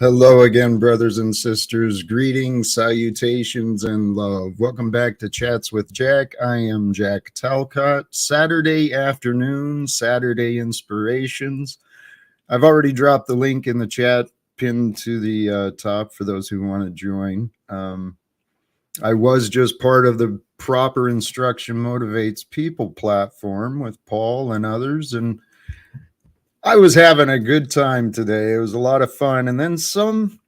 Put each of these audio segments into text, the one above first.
Hello again, brothers and sisters. Greetings, salutations, and love. Welcome back to Chats with Jack. I am Jack Talcott. Saturday afternoon, Saturday inspirations. I've already dropped the link in the chat pinned to the top for those who want to join. I was just part of the Proper Instruction Motivates People platform with Paul and others, and I was having a good time today. It was a lot of fun. And then some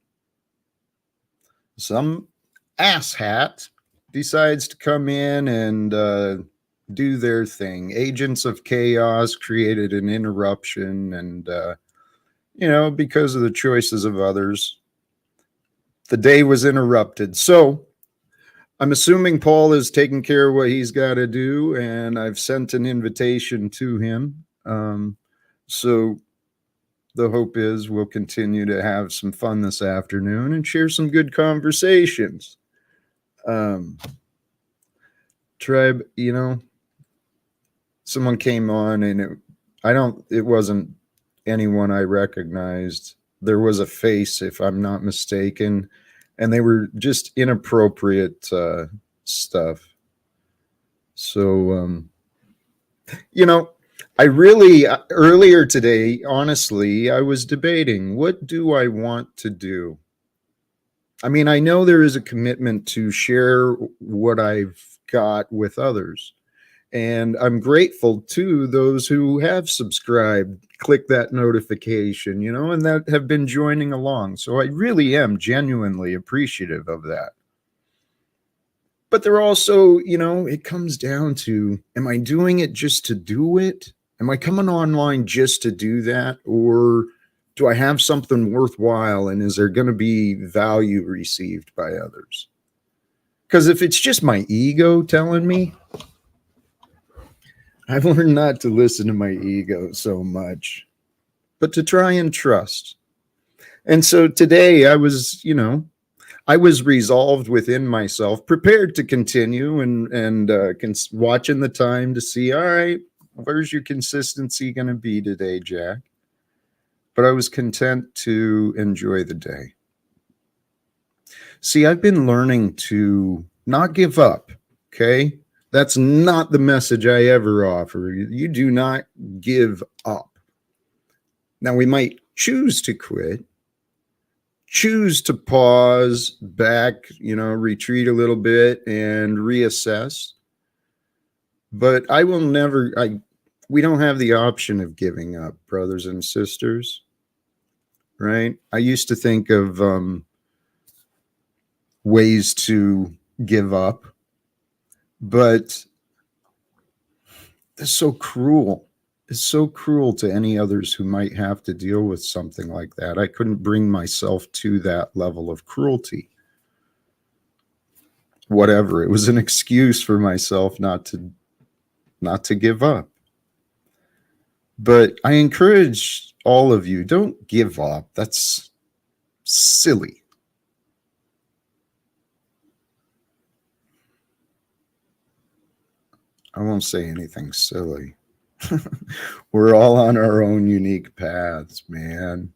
asshat decides to come in and do their thing. Agents of Chaos created an interruption, and because of the choices of others, the day was interrupted. So I'm assuming Paul is taking care of what he's got to do, and I've sent an invitation to him. So the hope is we'll continue to have some fun this afternoon and share some good conversations. Tribe, someone came on and it wasn't anyone I recognized. There was a face, if I'm not mistaken, and they were just inappropriate stuff. So, I really, earlier today, honestly, I was debating, what do I want to do? I mean, I know there is a commitment to share what I've got with others. And I'm grateful to those who have subscribed, click that notification, and that have been joining along. So I really am genuinely appreciative of that. But there also, it comes down to, am I doing it just to do it? Am I coming online just to do that? Or do I have something worthwhile, and is there going to be value received by others? Because if it's just my ego telling me, I've learned not to listen to my ego so much, but to try and trust. And so today I was resolved within myself, prepared to continue and watching the time to see, all right, where's your consistency going to be today, Jack? But I was content to enjoy the day. See, I've been learning to not give up, okay? That's not the message I ever offer. You do not give up. Now, we might choose to quit, choose to pause, back, retreat a little bit and reassess. But I will never, we don't have the option of giving up, brothers and sisters, right? I used to think of ways to give up, but it's so cruel. It's so cruel to any others who might have to deal with something like that. I couldn't bring myself to that level of cruelty. Whatever, it was an excuse for myself not to give up. But I encourage all of you, don't give up. That's silly. I won't say anything silly. We're all on our own unique paths, man.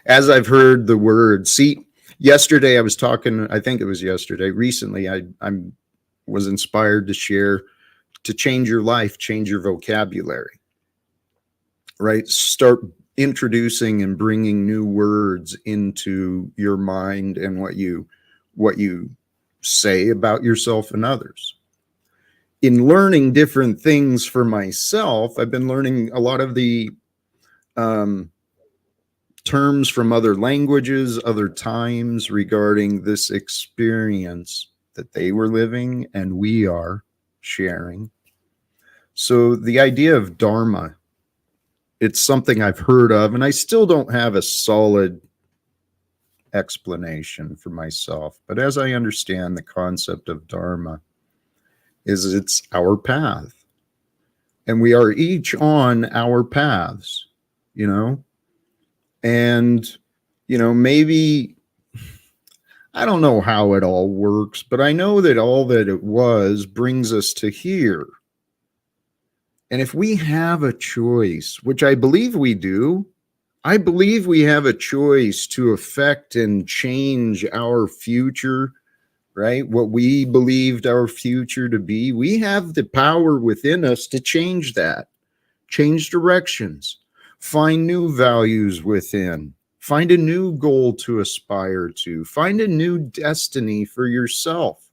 As I've heard the word, see, yesterday I was talking, I think it was yesterday, recently I was inspired to share, to change your life, change your vocabulary, right? Start introducing and bringing new words into your mind and what you say about yourself and others. In learning different things for myself, I've been learning a lot of the terms from other languages, other times regarding this experience that they were living and we are sharing. So the idea of Dharma, it's something I've heard of, and I still don't have a solid explanation for myself. But as I understand the concept of Dharma, it's our path. And we are each on our paths, and, maybe, I don't know how it all works, but I know that all that it was brings us to here. And if we have a choice, which I believe we do, I believe we have a choice to affect and change our future, right? What we believed our future to be. We have the power within us to change that, change directions, find new values within, find a new goal to aspire to, find a new destiny for yourself,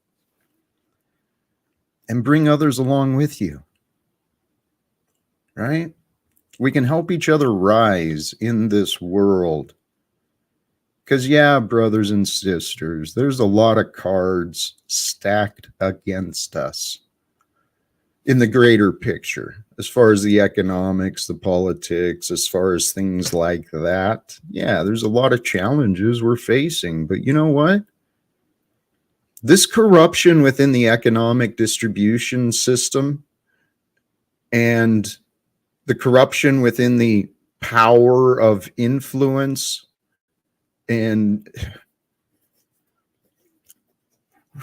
and bring others along with you, right? We can help each other rise in this world. Because, yeah, brothers and sisters, there's a lot of cards stacked against us in the greater picture, as far as the economics, the politics, as far as things like that. Yeah, there's a lot of challenges we're facing. But you know what? This corruption within the economic distribution system and the corruption within the power of influence, and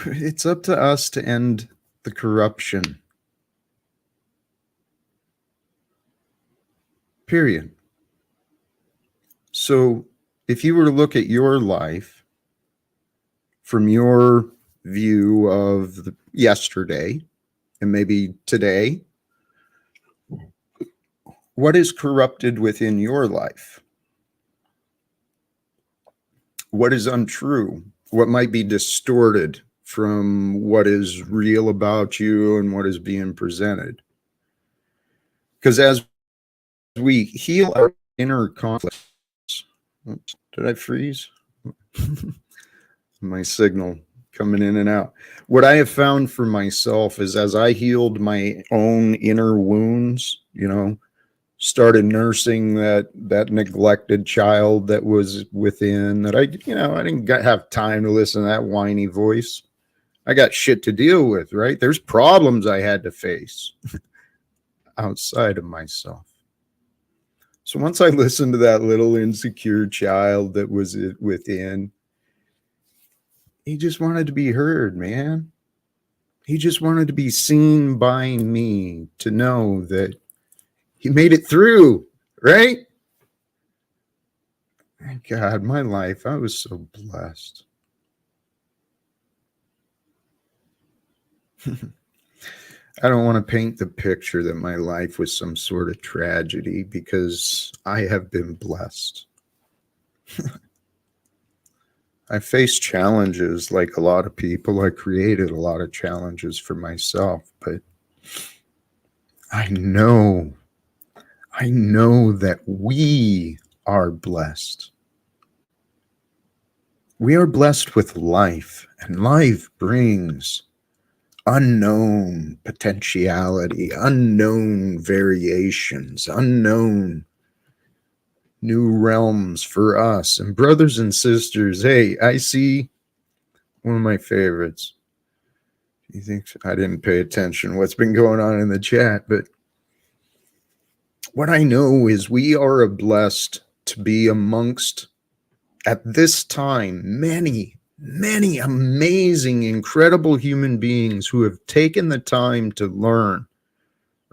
it's up to us to end the corruption. Period. So if you were to look at your life from your view of yesterday and maybe today, what is corrupted within your life? What is untrue? What might be distorted from what is real about you and what is being presented? Because as we heal our inner conflicts, oops, did I freeze? My signal coming in and out. What I have found for myself is as I healed my own inner wounds, started nursing that neglected child that was within, that I didn't have time to listen to that whiny voice. I got shit to deal with, right? There's problems I had to face outside of myself. So once I listened to that little insecure child that was within, he just wanted to be heard, man. He just wanted to be seen by me, to know that he made it through, right? God, my life, I was so blessed. I don't want to paint the picture that my life was some sort of tragedy, because I have been blessed. I faced challenges like a lot of people. I created a lot of challenges for myself, but I know that we are blessed. We are blessed with life, and life brings unknown potentiality, unknown variations, unknown new realms for us. And brothers and sisters, hey, I see one of my favorites. He thinks I didn't pay attention what's been going on in the chat, but what I know is we are blessed to be amongst, at this time, many amazing, incredible human beings who have taken the time to learn,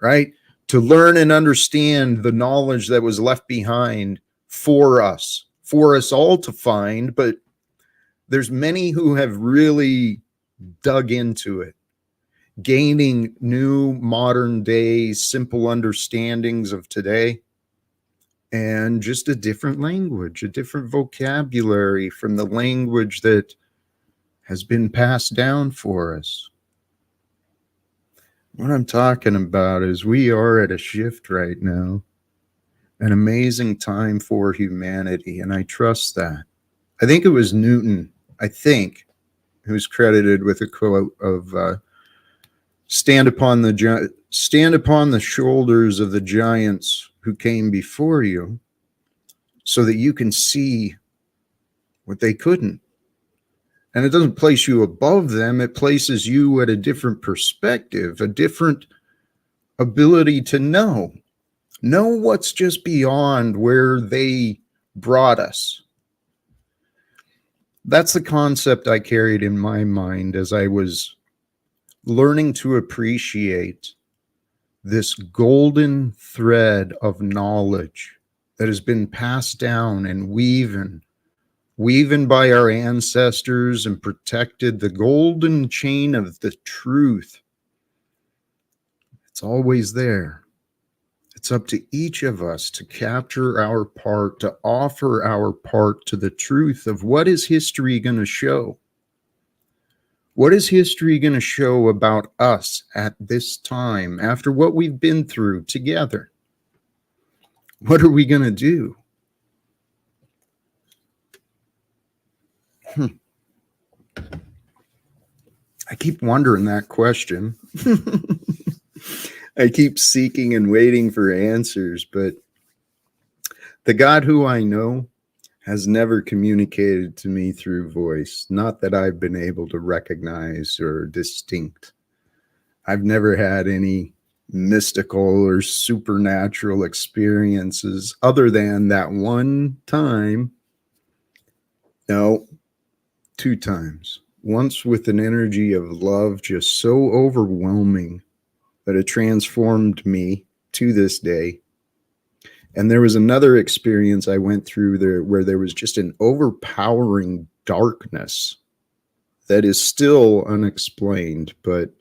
right? To learn and understand the knowledge that was left behind for us all to find. But there's many who have really dug into it, gaining new modern day simple understandings of today, and just a different language, a different vocabulary from the language that has been passed down for us. What I'm talking about is we are at a shift right now, an amazing time for humanity, and I trust that. I think it was Newton, who's credited with a quote of stand upon the shoulders of the giants who came before you, so that you can see what they couldn't. And it doesn't place you above them. It places you at a different perspective, a different ability to know what's just beyond where they brought us. That's the concept I carried in my mind as I was learning to appreciate this golden thread of knowledge that has been passed down and weaven by our ancestors and protected, the golden chain of the truth. It's always there. It's up to each of us to capture our part, to offer our part to the truth of what is history going to show? What is history going to show about us at this time, after what we've been through together? What are we going to do? I keep wondering that question. I keep seeking and waiting for answers, but the God who I know has never communicated to me through voice, not that I've been able to recognize or distinct. I've never had any mystical or supernatural experiences other than that one time. No, 2 times. Once with an energy of love just so overwhelming that it transformed me to this day. And there was another experience I went through there where there was just an overpowering darkness that is still unexplained, but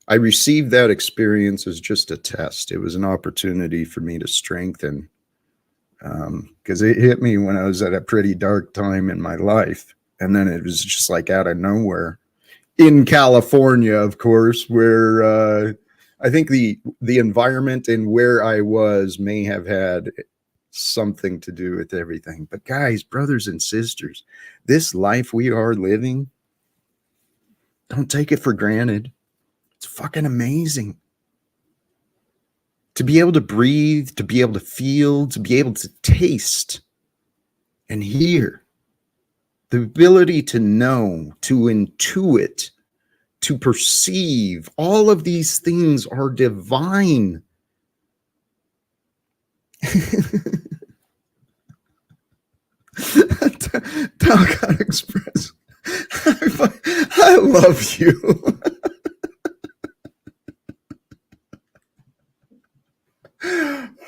I received that experience as just a test. It was an opportunity for me to strengthen, because it hit me when I was at a pretty dark time in my life. And then it was just like out of nowhere in California, of course, where I think the environment and where I was may have had something to do with everything. But guys, brothers and sisters, this life we are living, don't take it for granted. It's fucking amazing. To be able to breathe, to be able to feel, to be able to taste and hear. The ability to know, to intuit, to perceive, all of these things are divine. Talcott Express. I love you.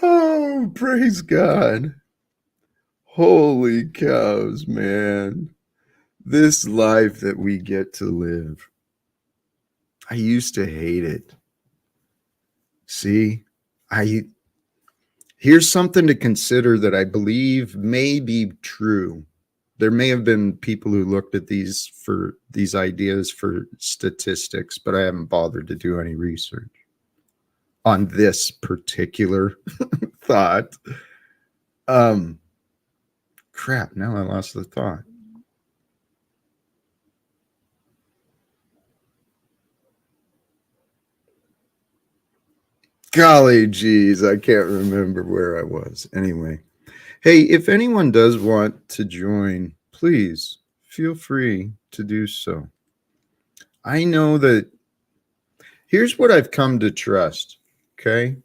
Oh, praise God. Holy cows, man. This life that we get to live. I used to hate it. See, here's something to consider that I believe may be true. There may have been people who looked at these ideas for statistics, but I haven't bothered to do any research on this particular thought. Crap, now I lost the thought. Golly geez, I can't remember where I was. Anyway, hey, if anyone does want to join, please feel free to do so. I know that here's what I've come to trust, okay?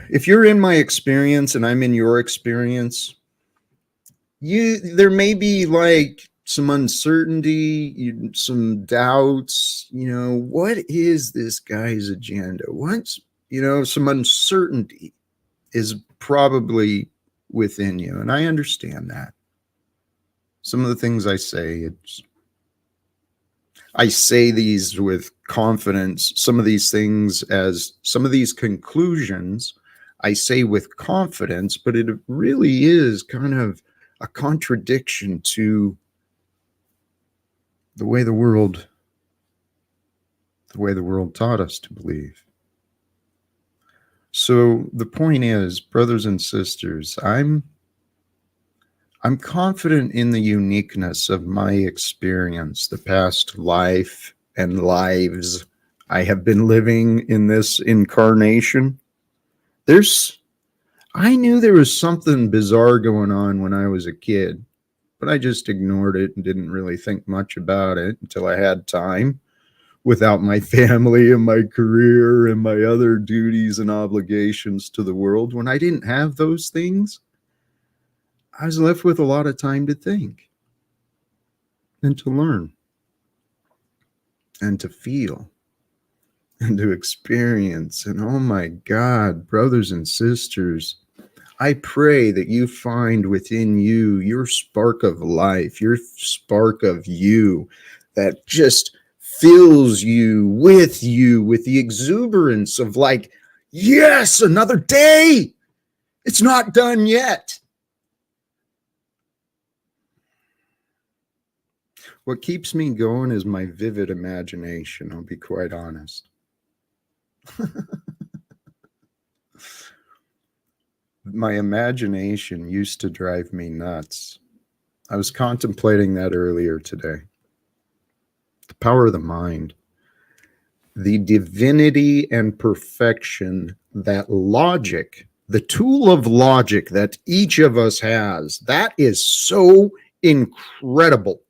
If you're in my experience and I'm in your experience, there may be like some uncertainty, some doubts, what is this guy's agenda? What's, some uncertainty is probably within you. And I understand that. Some of the things I say, I say these with confidence. Some of these things, as some of these conclusions, I say with confidence, but it really is kind of a contradiction to the way the world taught us to believe. So the point is, brothers and sisters, I'm confident in the uniqueness of my experience, the past life and lives I have been living in this incarnation. I knew there was something bizarre going on when I was a kid, but I just ignored it and didn't really think much about it until I had time without my family and my career and my other duties and obligations to the world. When I didn't have those things, I was left with a lot of time to think and to learn and to feel and to experience. And oh my God, brothers and sisters, I pray that you find within you your spark of life, your spark of you that just fills you with the exuberance of like, yes, another day. It's not done yet. What keeps me going is my vivid imagination, I'll be quite honest. My imagination used to drive me nuts. I was contemplating that earlier today. The power of the mind, the divinity and perfection that logic, the tool of logic that each of us has, that is so incredible.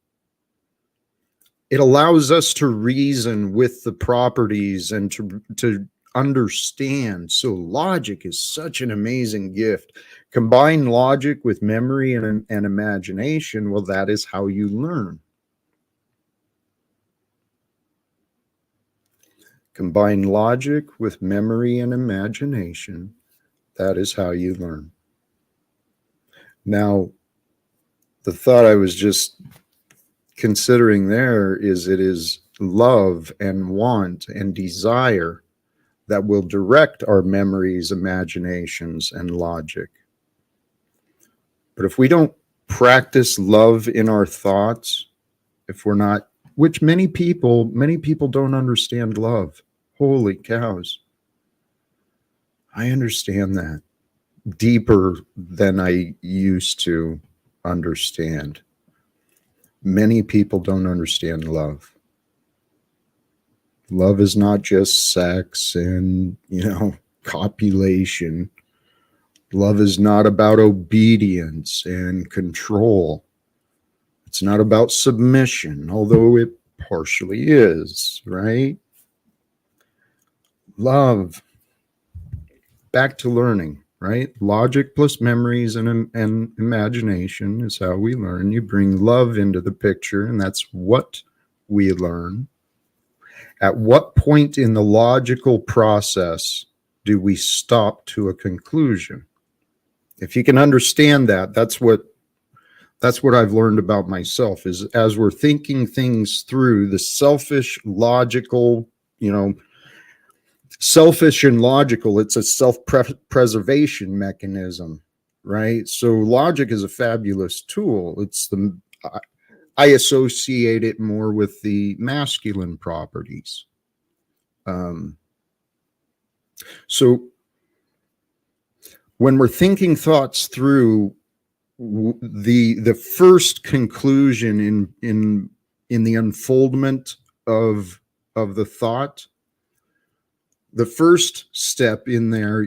It allows us to reason with the properties and to understand. So logic is such an amazing gift. Combine logic with memory and imagination. Well, that is how you learn. Combine logic with memory and imagination. That is how you learn. Now, the thought I was just considering there is it is love and want and desire that will direct our memories, imaginations, and logic. But if we don't practice love in our thoughts, if we're not, which many people don't understand love. Holy cows. I understand that deeper than I used to understand. Many people don't understand love. Love is not just sex and, copulation. Love is not about obedience and control. It's not about submission, although it partially is, right? Love. Back to learning, right? Logic plus memories and imagination is how we learn. You bring love into the picture, and that's what we learn. At what point in the logical process do we stop to a conclusion? If you can understand that, that's what I've learned about myself, is as we're thinking things through, the selfish, logical, selfish and logical, it's a self-preservation mechanism, right? So logic is a fabulous tool. I associate it more with the masculine properties. So when we're thinking thoughts through, the first conclusion in the unfoldment of the thought, the first step in there,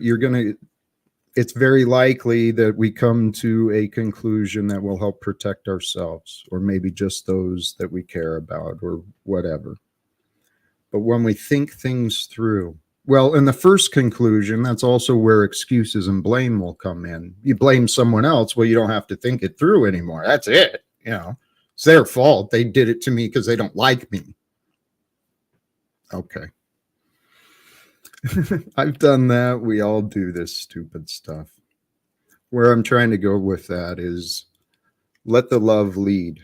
it's very likely that we come to a conclusion that will help protect ourselves, or maybe just those that we care about, or whatever. But when we think things through, well, in the first conclusion, that's also where excuses and blame will come in. You blame someone else, well, you don't have to think it through anymore. That's it. It's their fault. They did it to me because they don't like me. Okay. I've done that. We all do this stupid stuff. Where I'm trying to go with that is let the love lead.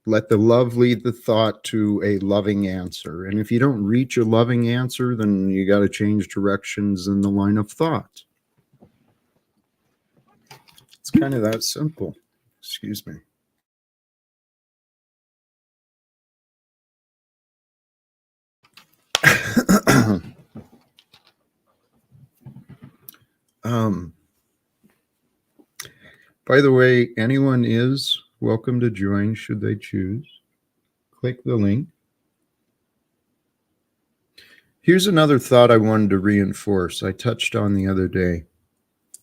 Let the love lead the thought to a loving answer. And if you don't reach a loving answer, then you got to change directions in the line of thought. It's kind of that simple. Excuse me. By the way, anyone is welcome to join should they choose. Click the link. Here's another thought I wanted to reinforce. I touched on the other day.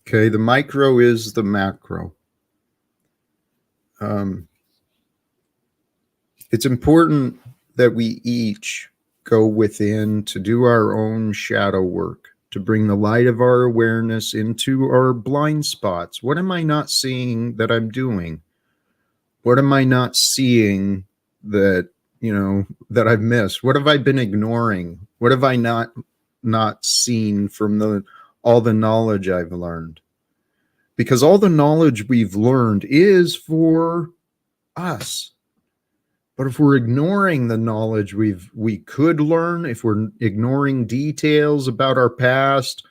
Okay, the micro is the macro. It's important that we each go within to do our own shadow work, to bring the light of our awareness into our blind spots. What am I not seeing that I'm doing? What am I not seeing that I've missed? What have I been ignoring? What have I not seen from all the knowledge I've learned? because all the knowledge we've learned is for us. But if we're ignoring the knowledge we could learn, if we're ignoring details about our past,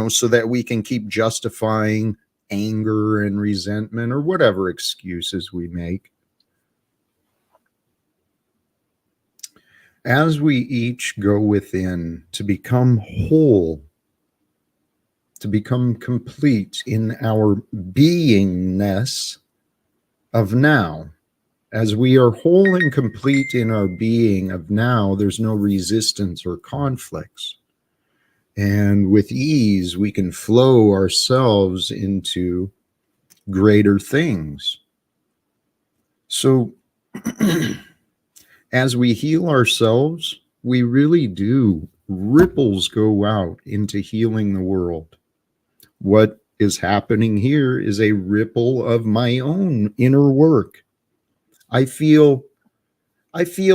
so that we can keep justifying anger and resentment or whatever excuses we make, as we each go within to become whole, to become complete in our beingness of now, as we are whole and complete in our being of now, there's no resistance or conflicts. And with ease, we can flow ourselves into greater things. So as we heal ourselves, we really do. Ripples go out into healing the world. What is happening here is a ripple of my own inner work. I feel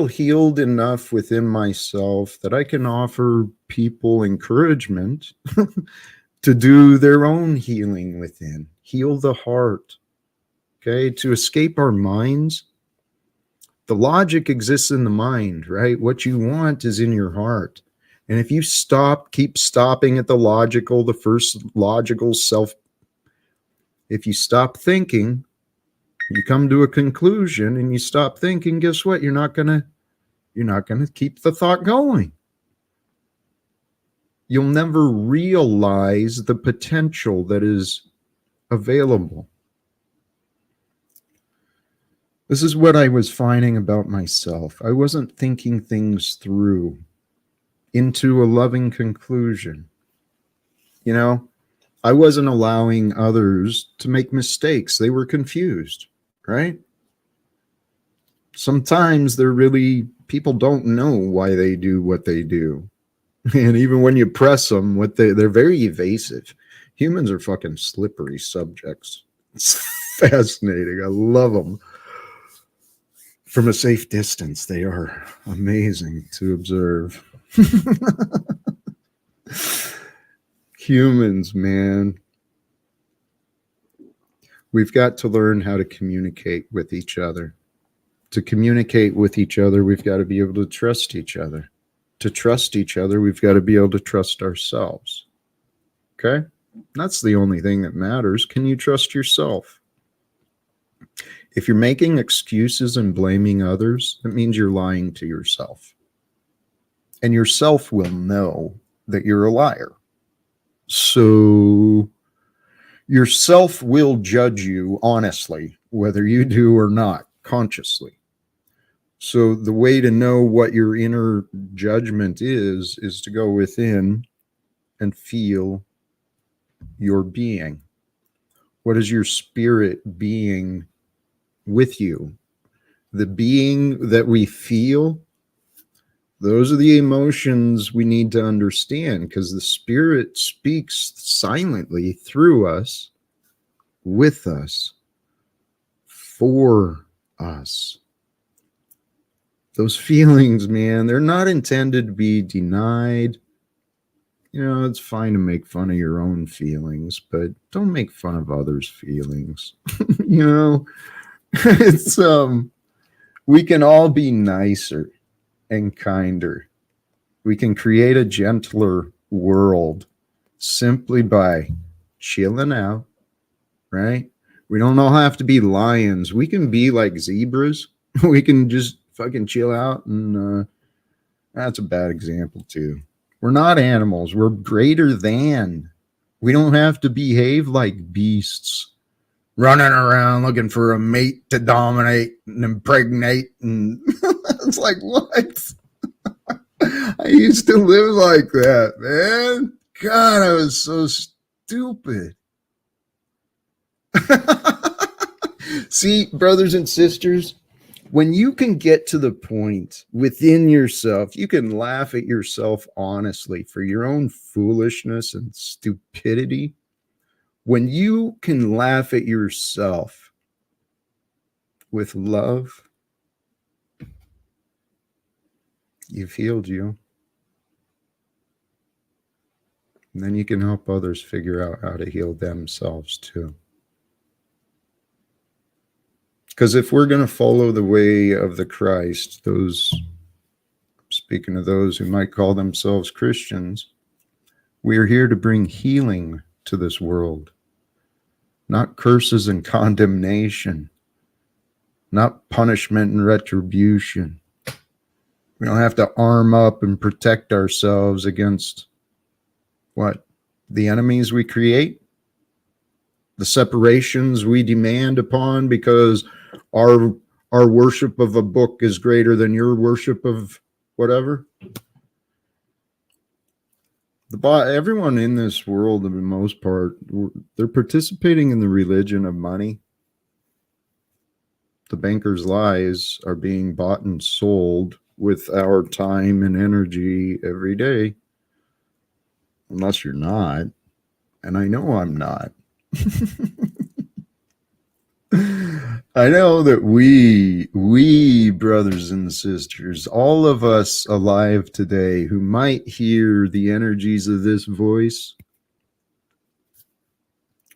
healed enough within myself that I can offer people encouragement to do their own healing within, heal the heart, okay, to escape our minds. The logic exists in the mind, right? What you want is in your heart. And if you keep stopping at the first logical self, if you stop thinking, you come to a conclusion and you stop thinking, guess what? You're not gonna keep the thought going. You'll never realize the potential that is available. This is what I was finding about myself. I wasn't thinking things through into a loving conclusion. I wasn't allowing others to make mistakes. They were confused, right? Sometimes people don't know why they do what they do. And even when you press them, they're very evasive. Humans are fucking slippery subjects. It's fascinating. I love them. From a safe distance, they are amazing to observe. Humans, man. We've got to learn how to communicate with each other. To communicate with each other, we've got to be able to trust each other. To trust each other, we've got to be able to trust ourselves. Okay? That's the only thing that matters. Can you trust yourself? If you're making excuses and blaming others, that means you're lying to yourself. And yourself will know that you're a liar. So yourself will judge you honestly, whether you do or not, consciously. So the way to know what your inner judgment is to go within and feel your being. What is your spirit being with you? The being that we feel, those are the emotions we need to understand, because the spirit speaks silently through us, with us, for us. Those feelings, man, they're not intended to be denied. It's fine to make fun of your own feelings, but don't make fun of others' feelings. It's we can all be nicer and kinder. We can create a gentler world simply by chilling out, right? We don't all have to be lions. We can be like zebras. We can just fucking chill out, and that's a bad example too. We're not animals. We're greater than. We don't have to behave like beasts, running around looking for a mate to dominate and impregnate. And it's like, what? I used to live like that, man. God, I was so stupid. See, brothers and sisters, when you can get to the point within yourself, you can laugh at yourself honestly for your own foolishness and stupidity. When you can laugh at yourself with love, you've healed you. And then you can help others figure out how to heal themselves too. Because if we're going to follow the way of the Christ, those, speaking of those who might call themselves Christians, we are here to bring healing to this world, not curses and condemnation, not punishment and retribution. We don't have to arm up and protect ourselves against what? The enemies we create, the separations we demand upon because our worship of a book is greater than your worship of whatever. Everyone in this world, for the most part, they're participating in the religion of money. The bankers' lies are being bought and sold with our time and energy every day. Unless you're not. And I know I'm not. I know that we brothers and sisters, all of us alive today who might hear the energies of this voice,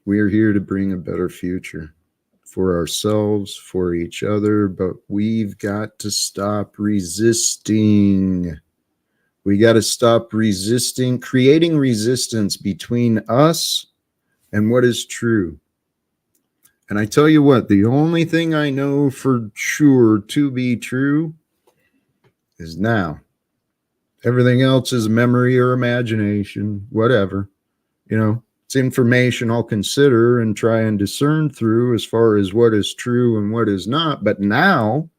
we are here to bring a better future for ourselves, for each other, but we've got to stop resisting. We got to stop resisting, creating resistance between us and what is true. And I tell you what, the only thing I know for sure to be true is now. Everything else is memory or imagination, whatever. You know, it's information I'll consider and try and discern through as far as what is true and what is not. But now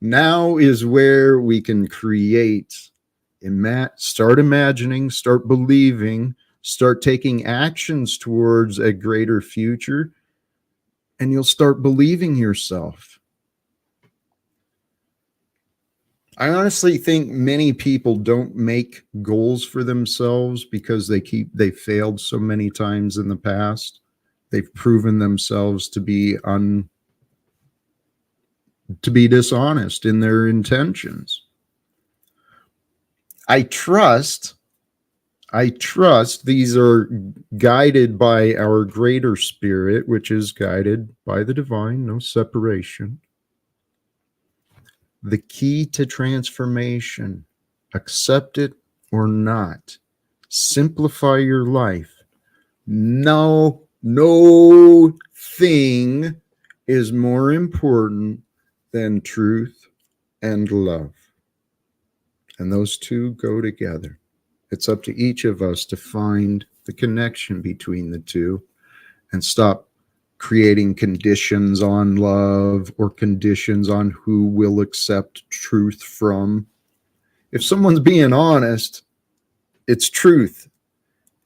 is where we can create, start imagining, start believing, start taking actions towards a greater future. And you'll start believing yourself. I honestly think many people don't make goals for themselves because they failed so many times in the past. They've proven themselves to be dishonest in their intentions. I trust these are guided by our greater spirit, which is guided by the divine, no separation. The key to transformation, accept it or not. Simplify your life. No thing is more important than truth and love. And those two go together. It's up to each of us to find the connection between the two and stop creating conditions on love or conditions on who will accept truth from. If someone's being honest, it's truth.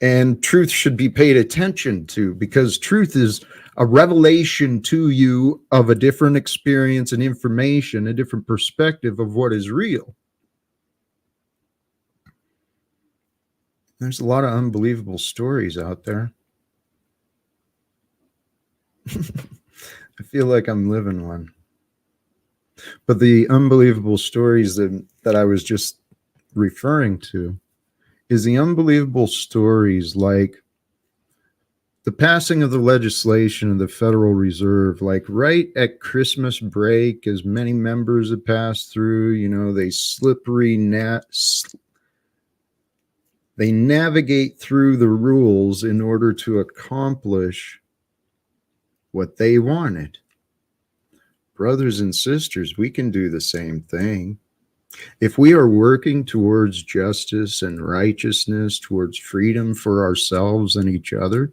And truth should be paid attention to because truth is a revelation to you of a different experience and information, a different perspective of what is real. There's a lot of unbelievable stories out there. I feel like I'm living one. But the unbelievable stories that I was just referring to is the unbelievable stories like the passing of the legislation of the Federal Reserve, like right at Christmas break, as many members have passed through, you know, they navigate through the rules in order to accomplish what they wanted. Brothers and sisters, we can do the same thing. If we are working towards justice and righteousness, towards freedom for ourselves and each other,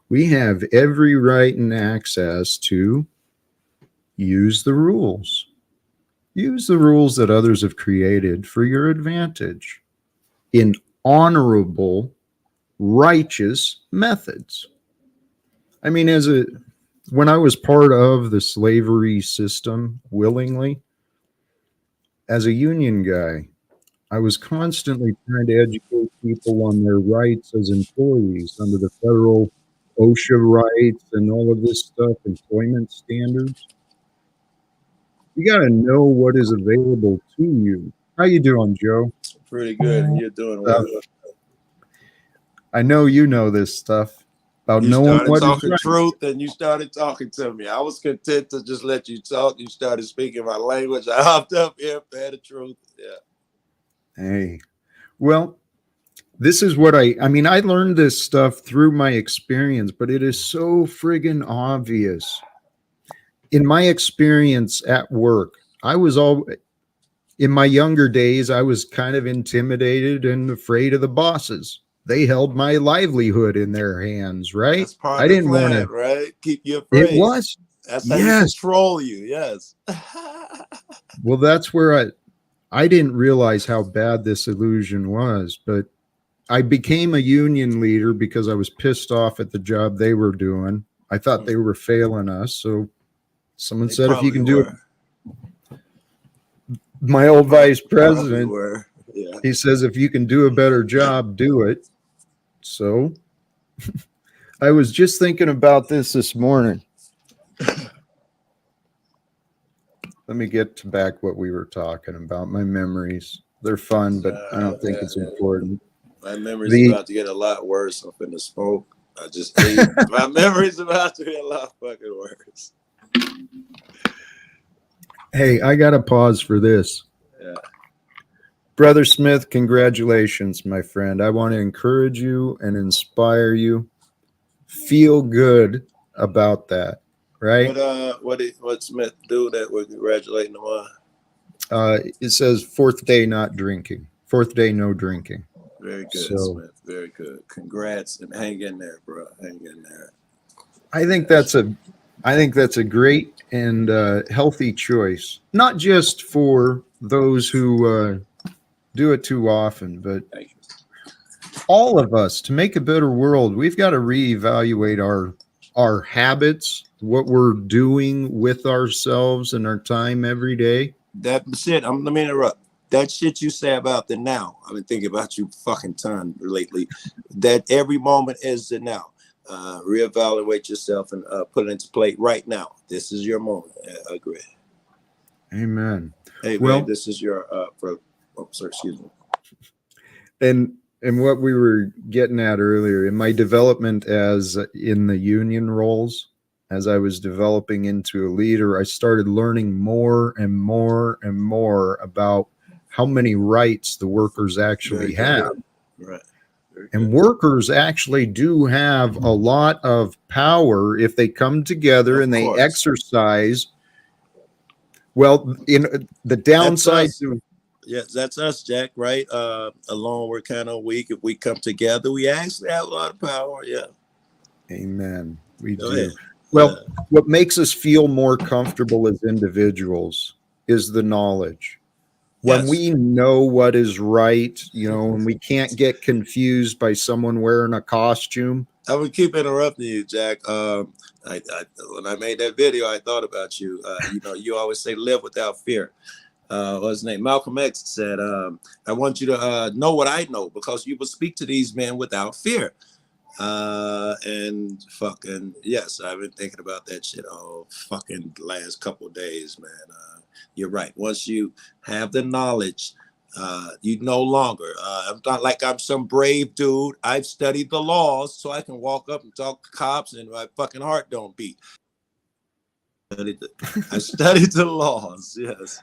we have every right and access to use the rules. Use the rules that others have created for your advantage in honorable, righteous methods. I mean, when I was part of the slavery system willingly, as a union guy, I was constantly trying to educate people on their rights as employees under the federal OSHA rights and all of this stuff, employment standards. You got to know what is available to you. How you doing, Joe? Pretty good. You're doing well. I know you know this stuff. about You knowing started what is talking right. truth and you started talking to me. I was content to just let you talk. You started speaking my language. I hopped up here for the truth. Yeah. Hey, well, this is what I mean, I learned this stuff through my experience, but it is so friggin' obvious. In my experience at work, I was all in my younger days, I was kind of intimidated and afraid of the bosses. They held my livelihood in their hands, right? That's part I of the didn't want plan, to. right? Keep you It afraid. was. That's how you Yes. control you. Yes. Well, that's where I didn't realize how bad this illusion was, but I became a union leader because I was pissed off at the job they were doing. I thought they were failing us. So someone They said, if you probably can do it, were. my They old vice probably president, were. Yeah. he says, if you can do a better job, do it. So I was just thinking about this morning. Let me get to back what we were talking about. My memories. They're fun, but I don't think it's Yeah. important. My memory's The about to get a lot worse. I'm finna smoke. I just ate. My memory's about to get a lot fucking worse. Hey, I got to pause for this. Yeah. Brother Smith, congratulations, my friend. I want to encourage you and inspire you. Feel good about that, right? What Smith do that we're congratulating him on? It says fourth day not drinking, fourth day no drinking. Very good, So Smith. Very good. Congrats and hang in there, bro. Hang in there. I think Yes. that's a great and healthy choice, not just for those who do it too often, but Thank you. all of us. To make a better world, we've got to reevaluate our habits, what we're doing with ourselves and our time every day. That's it. Let me interrupt. That shit you say about the now. I've been thinking about you fucking ton lately. That every moment is the now. Reevaluate yourself and put it into play right now. This is your moment. I agree. Amen. Hey, babe, Well, this is your for. Oh, sorry, excuse me. and what we were getting at earlier in my development as in the union roles, as I was developing into a leader, I started learning more and more and more about how many rights the workers Very actually have. good. Right. Very And good. workers actually do have a lot of power if they come together Of and they course. exercise. Well, in the That's downside us. to, Yes, that's us, Jack. Right. Alone we're kind of weak. If we come together, we actually have a lot of power. Yeah. amen, we Go ahead. do. Yeah. Well, what makes us feel more comfortable as individuals is the knowledge. When Yes. we know what is right, and we can't get confused by someone wearing a costume. I would keep interrupting you, Jack. When I made that video, I thought about you. You always say live without fear. What's his name? Malcolm X said, I want you to know what I know because you will speak to these men without fear. And fucking, yes, I've been thinking about that shit all fucking last couple of days, man. You're right. Once you have the knowledge, you no longer. I'm not like I'm some brave dude. I've studied the laws so I can walk up and talk to cops and my fucking heart don't beat. I studied the laws. Yes.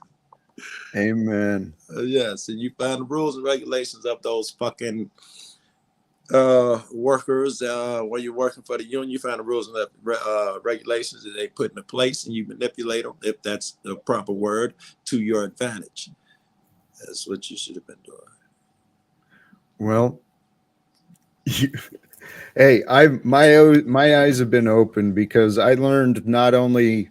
Amen. Yes. And you find the rules and regulations of those fucking workers. When you're working for the union, you find the rules and regulations that they put into place and you manipulate them, if that's the proper word, to your advantage. That's what you should have been doing. Well, hey, my eyes have been opened because I learned not only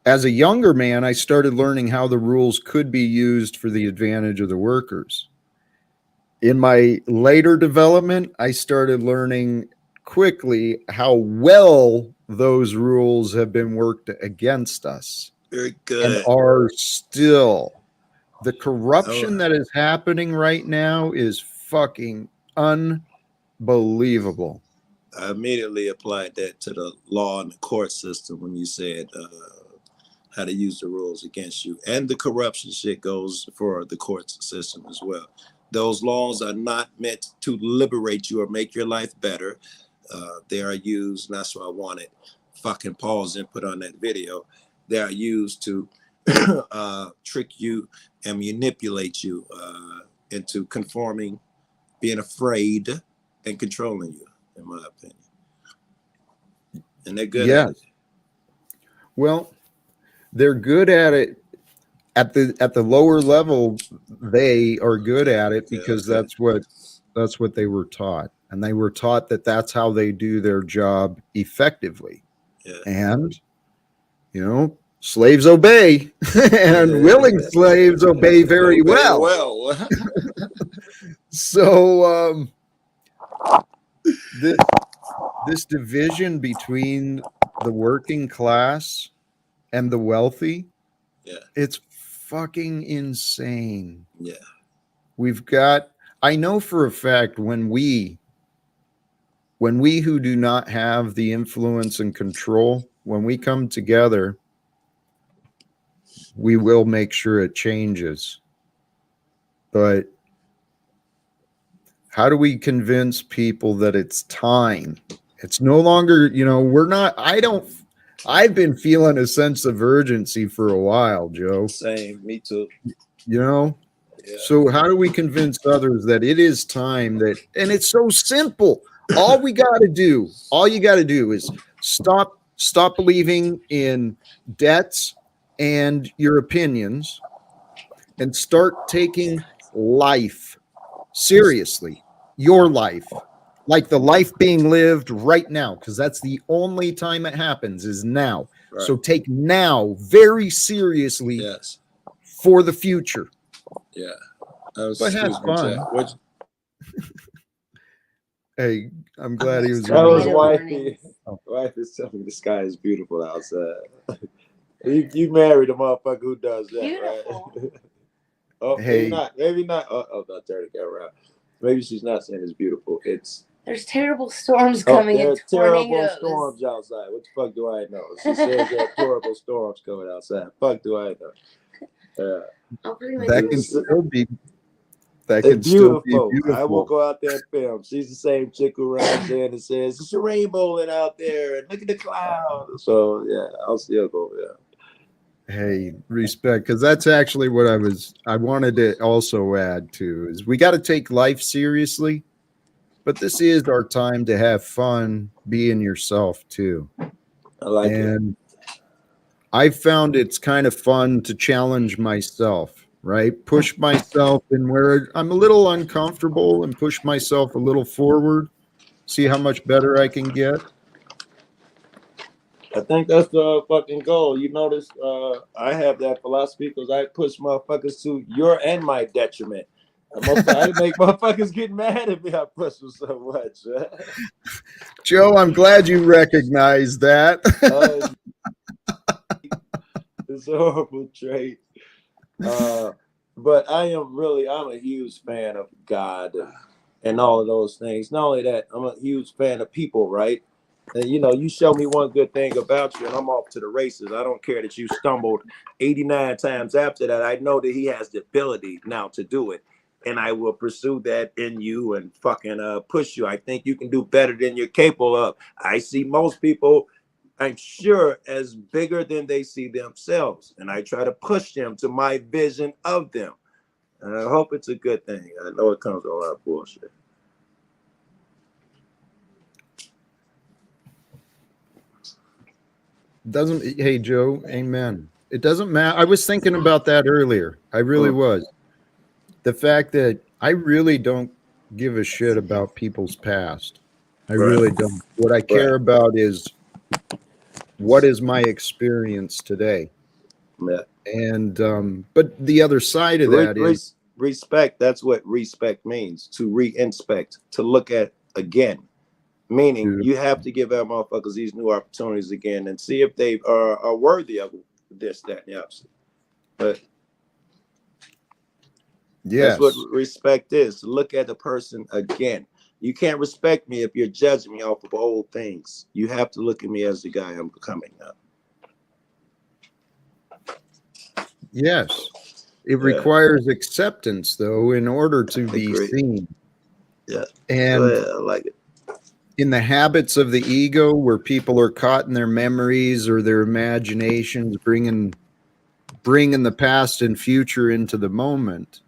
as a younger man, I started learning how the rules could be used for the advantage of the workers. In my later development, I started learning quickly how well those rules have been worked against us Very and good. are still. The Oh, corruption that is happening right now is fucking unbelievable. I immediately applied that to the law and the court system when you said how to use the rules against you. And the corruption shit goes for the court system as well. Those laws are not meant to liberate you or make your life better. They are used, and that's why I wanted fucking Paul's input on that video. They are used to trick you and manipulate you into conforming, being afraid, and controlling you, in my opinion. And they're good at it. Well, they're good at it at the lower level. They are good at it because that's what they were taught, and they were taught that that's how they do their job effectively. Yeah. And slaves obey, and willing slaves obey very well. So this division between the working class and the wealthy, it's fucking insane. Yeah. I know for a fact when we who do not have the influence and control, when we come together, we will make sure it changes. But how do we convince people that it's time? It's no longer, I've been feeling a sense of urgency for a while, Joe. Same, me too. Yeah. So how do we convince others that it is time and it's so simple. All you got to do is stop believing in debts and your opinions and start taking life seriously. Your life, like the life being lived right now, because that's the only time it happens is now. Right. So take now very seriously for the future. Yeah. But have fun. Hey, I'm glad he was. That was wifey. Wife is telling me the sky is beautiful outside. You married a motherfucker who does that, beautiful. Right? Oh, hey. Maybe not. Oh, no, turn the camera around. Maybe she's not saying it's beautiful. There's terrible storms coming. There's terrible storms outside. What the fuck do I know? She says there are terrible storms coming outside. Fuck do I know? That can still be. That can still be beautiful. I will go out there and film. She's the same chick who runs there and says it's a rainbow out there and look at the clouds. So yeah, I'll still go. Yeah. Hey, respect, because that's actually what I wanted to also add to is we got to take life seriously, but this is our time to have fun being yourself too. I like it. And I found it's kind of fun to challenge myself, right? Push myself in where I'm a little uncomfortable and push myself a little forward, see how much better I can get. I think that's the fucking goal. You notice I have that philosophy because I push motherfuckers to your and my detriment. I make motherfuckers get mad at me. I push them so much. Joe, I'm glad you recognize that. It's a horrible trait. But I'm a huge fan of God and all of those things. Not only that, I'm a huge fan of people, right? And you show me one good thing about you and I'm off to the races. I don't care that you stumbled 89 times after that. I know that he has the ability now to do it. And I will pursue that in you and fucking push you. I think you can do better than you're capable of. I see most people, I'm sure, as bigger than they see themselves. And I try to push them to my vision of them. And I hope it's a good thing. I know it comes with a lot of bullshit. Hey, Joe, amen. It doesn't matter. I was thinking about that earlier. I really was. The fact that I really don't give a shit about people's past. I really don't. What I care about is what is my experience today. Yeah. And but the other side of that is respect. That's what respect means, to re-inspect, to look at again. Meaning you have to give our motherfuckers these new opportunities again and see if they are worthy of this, that, and the opposite. But that's what respect is, to look at the person again. You can't respect me if you're judging me off of old things. You have to look at me as the guy I'm becoming now. Yes. It requires acceptance, though, in order to be seen. Yeah. And I like it. in the habits of the ego, where people are caught in their memories or their imaginations, bringing the past and future into the moment.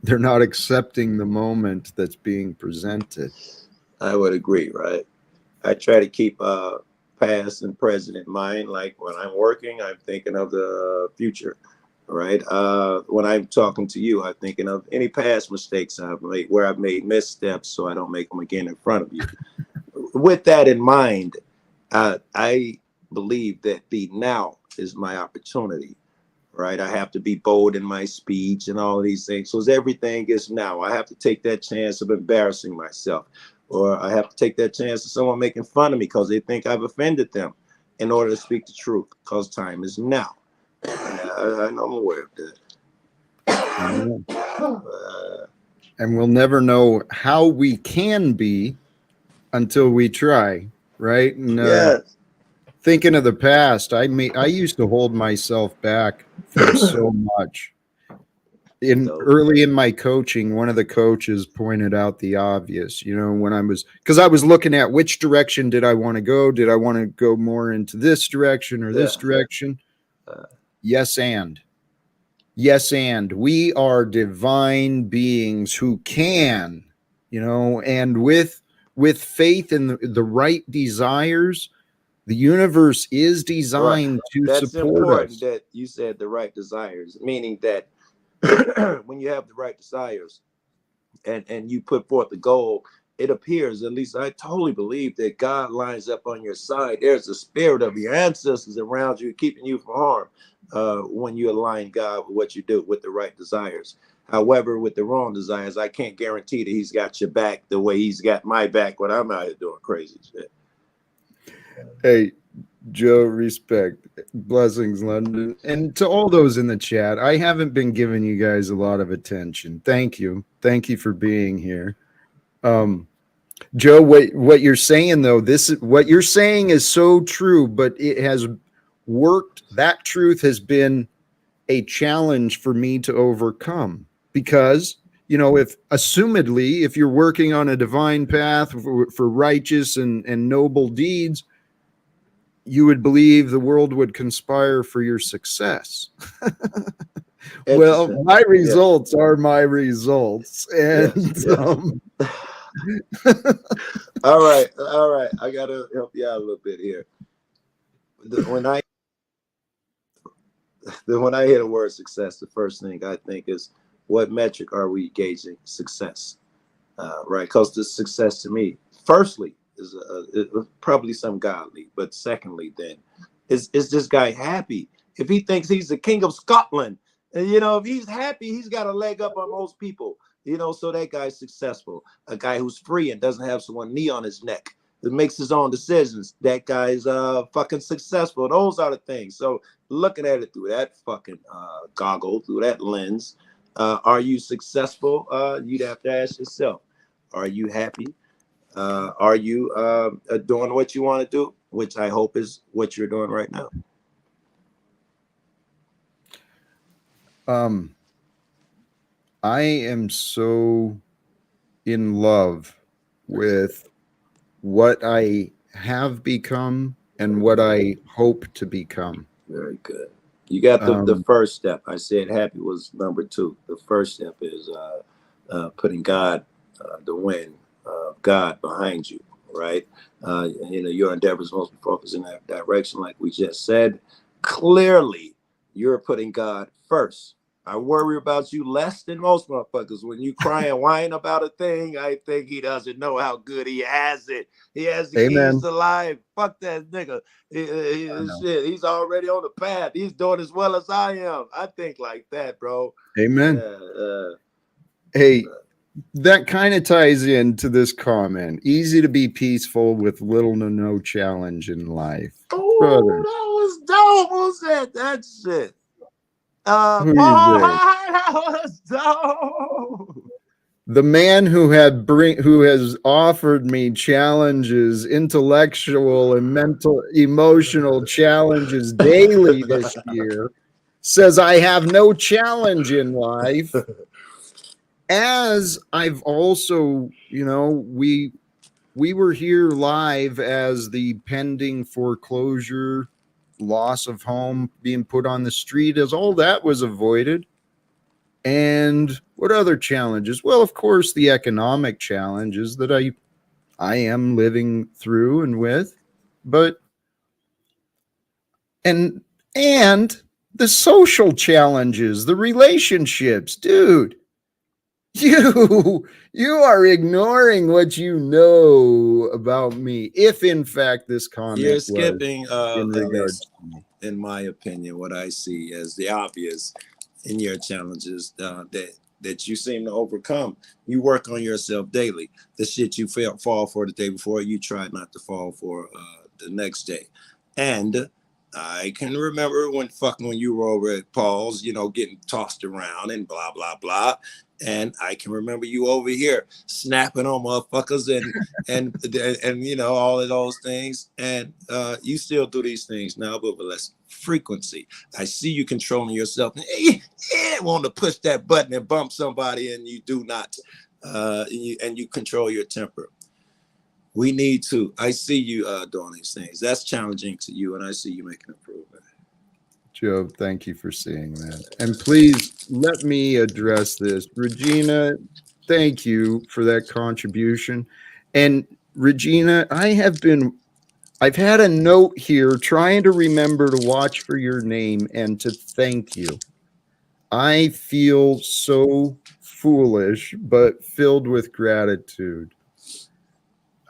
They're not accepting the moment that's being presented. I would agree, right? I try to keep past and present in mind. Like when I'm working, I'm thinking of the future, right? When I'm talking to you, I'm thinking of any past mistakes I've made, where I've made missteps, so I don't make them again in front of you. With that in mind, I believe that the now is my opportunity, right? I have to be bold in my speech and all of these things. So everything is now. I have to take that chance of embarrassing myself, or I have to take that chance of someone making fun of me because they think I've offended them, in order to speak the truth, because time is now. I know, I'm aware of that. And we'll never know how we can be until we try, right? And Yes. thinking of the past, I used to hold myself back from so much. Early in my coaching, one of the coaches pointed out the obvious, when because I was looking at which direction did I want to go? Did I want to go more into this direction or this direction? Yes, and we are divine beings who can, and with faith in the right desires, the universe is designed to That's support important us. that you said the right desires, meaning that when you have the right desires and you put forth the goal, it appears, at least I totally believe, that God lines up on your side. There's the spirit of your ancestors around you, keeping you from harm, when you align God with what you do with the right desires. However, with the wrong desires, I can't guarantee that he's got your back the way he's got my back when I'm out here doing crazy shit. Hey, Joe, respect. Blessings, London. And to all those in the chat, I haven't been giving you guys a lot of attention. Thank you. Thank you for being here. Joe, what you're saying, though, what you're saying is so true, but it has worked. That truth has been a challenge for me to overcome, because, if assumedly, if you're working on a divine path for righteous and noble deeds, you would believe the world would conspire for your success. Well, my results are my results. And all right. I gotta help you out a little bit here. When I hear the word success, the first thing I think is, what metric are we gauging success? Right, because the success to me, firstly, is probably some godly, but secondly, then is this guy happy? If he thinks he's the king of Scotland, and if he's happy, he's got a leg up on most people. So that guy's successful. A guy who's free and doesn't have someone knee on his neck, that makes his own decisions, that guy's fucking successful. Those are the things. So looking at it through that fucking goggle, through that lens, are you successful? You'd have to ask yourself, are you happy? Are you doing what you want to do? Which I hope is what you're doing right now. I am so in love with what I have become and what I hope to become. Very good. You got the first step. I said happy was number 2. The first step is putting God, the win of God behind you, right? Your endeavors must be focused in that direction, like we just said. Clearly, you're putting God first. I worry about you less than most motherfuckers. When you cry and whine about a thing, I think he doesn't know how good he has it. He has the keys to life. Fuck that nigga. Shit, he's already on the path. He's doing as well as I am. I think like that, bro. Amen. Hey, that kind of ties into this comment. Easy to be peaceful with little to no challenge in life. Oh, brother, that was dope. Who said that shit? That was dope. The man who has offered me challenges, intellectual and mental, emotional challenges daily this year, says I have no challenge in life. As I've also, we we were here live as the pending foreclosure, loss of home being put on the street, as all that was avoided. And what other challenges? Well, of course, the economic challenges that I am living through and with, but and and the social challenges, the relationships, dude. You are ignoring what you know about me. If in fact this You're comment was skipping, in at least regards to me. in my opinion, what I see as the obvious in your challenges that you seem to overcome. You work on yourself daily. The shit you fall for the day before, you try not to fall for the next day. And I can remember when you were over at Paul's, you know, getting tossed around and blah blah blah. And I can remember you over here snapping on motherfuckers and you know all of those things. And you still do these things now, but with less frequency. I see you controlling yourself. Want to push that button and bump somebody, and you do not. And you control your temper. We need to. I see you doing these things. That's challenging to you, and I see you making improvement. Joe, thank you for seeing that. And please let me address this. Regina, thank you for that contribution. And Regina, I've had a note here trying to remember to watch for your name and to thank you. I feel so foolish, but filled with gratitude.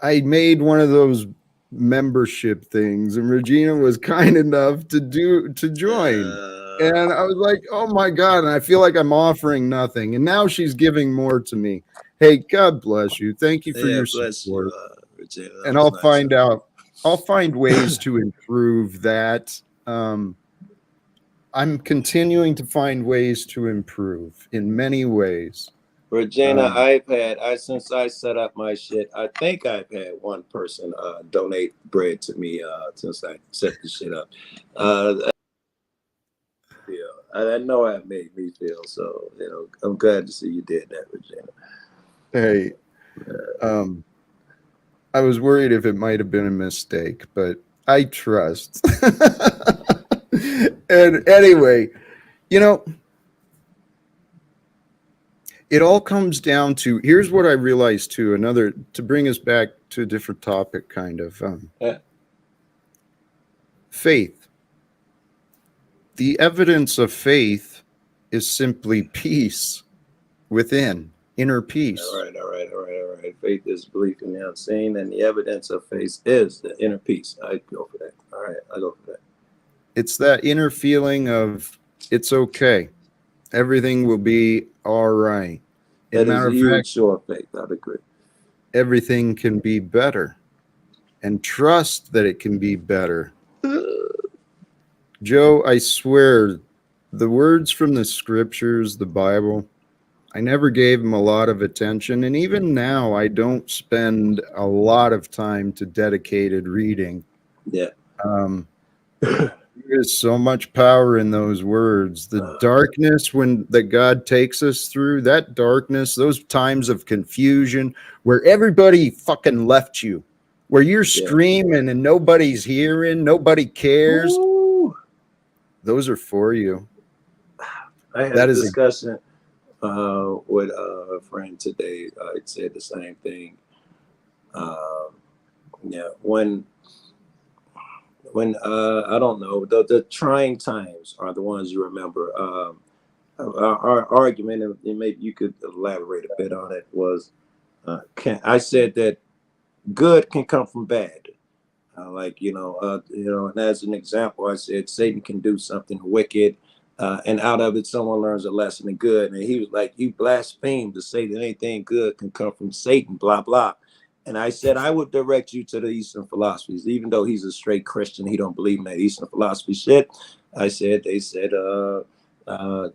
I made one of those membership things, and Regina was kind enough to join. And I was like, oh my God. And I feel like I'm offering nothing. And now she's giving more to me. Hey, God bless you. Thank you for Yeah, your bless you, support. Regina. That And was nice. I'll find ways to improve that. I'm continuing to find ways to improve in many ways. Regina, since I set up my shit, I think I've had one person donate bread to me since I set the shit up. I know it made me feel so. You know, I'm glad to see you did that, Regina. Hey, um, I was worried if it might have been a mistake, but I trust. And anyway, you know, it all comes down to here's what I realized too. Another to bring us back to a different topic, kind of Yeah. faith. The evidence of faith is simply peace within, inner All peace. right, all right, all right, all right. Faith is belief in the unseen, and the evidence of faith is the inner peace. I go for that. All right, I go for that. It's that inner feeling of it's okay. Everything will be all right. And That is matter a of huge fact, show of faith. I'd agree. everything can be better. And trust that it can be better. Joe, I swear, the words from the scriptures, the Bible, I never gave them a lot of attention. And even now, I don't spend a lot of time to dedicated reading. Yeah. Um, There's so much power in those words. The darkness when that God takes us through, that darkness, those times of confusion where everybody fucking left you, where you're Yeah. screaming and nobody's hearing, nobody cares. Ooh. Those are for you. I had a That is a discussion with a friend today. I said the same thing. Um, yeah, when I don't know, the trying times are the ones you remember. Our argument, and maybe you could elaborate a bit on it, was I said that good can come from bad. And as an example, I said Satan can do something wicked, and out of it, someone learns a lesson in good. And he was like, "You blaspheme to say that anything good can come from Satan." Blah blah. And I said I would direct you to the Eastern philosophies, even though he's a straight Christian. He don't believe in that Eastern philosophy shit. They said,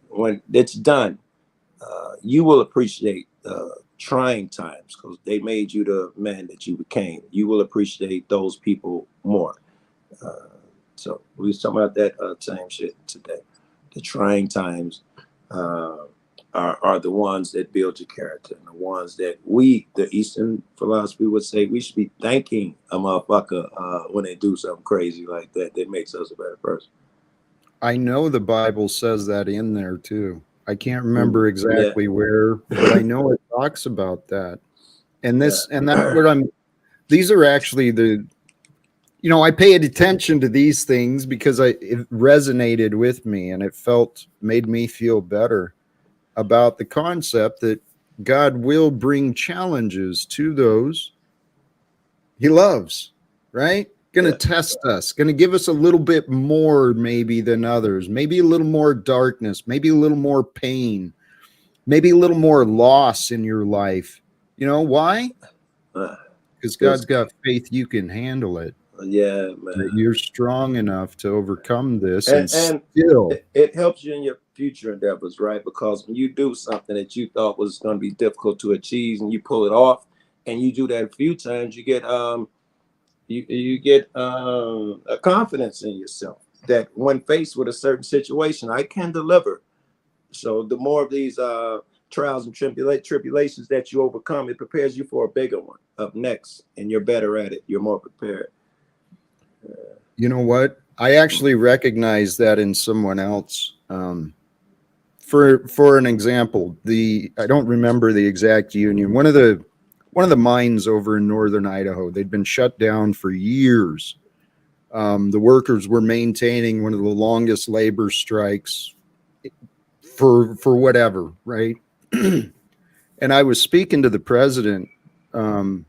when it's done, you will appreciate trying times because they made you the man that you became. You will appreciate those people more. Uh, so we was talking about that same shit today. The trying times. Uh, are the ones that build your character, and the ones that we, the Eastern philosophy would say, we should be thanking a motherfucker when they do something crazy like that. That makes us a better person. I know the Bible says that in there too. I can't remember Yeah, exactly where, but I know it talks about that. And this, and that's yeah, what these are actually I paid attention to these things because it resonated with me and made me feel better about the concept that God will bring challenges to those he loves, right? Going to yeah. test us, going to give us a little bit more maybe than others, maybe a little more darkness, maybe a little more pain, maybe a little more loss in your life. You know why? Because Because God's got faith you can handle it, yeah, that man. you're strong enough to overcome this and And still. it helps you in your future endeavors, right? Because when you do something that you thought was going to be difficult to achieve and you pull it off, and you do that a few times, you get you get a confidence in yourself that when faced with a certain situation, I can deliver. So the more of these trials and tribulations that you overcome, it prepares you for a bigger one up next, and you're better at it. You're more prepared. You know what? I actually recognize that in someone else. For an example, I don't remember the exact union. One of the mines over in northern Idaho, they'd been shut down for years. The workers were maintaining one of the longest labor strikes for whatever, right? And I was speaking to the president um,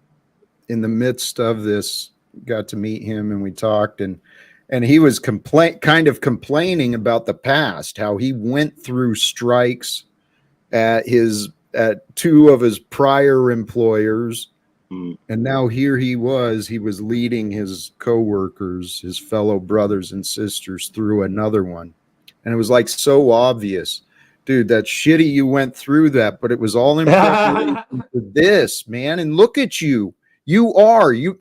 in the midst of this. Got to meet him and we talked, and he was kind of complaining about the past, how he went through strikes at two of his prior employers, Mm. and now he was leading his coworkers, his fellow brothers and sisters, through another one. And it was like so obvious, dude, that shitty you went through that, but it was all in preparation for this, man. And look at you. You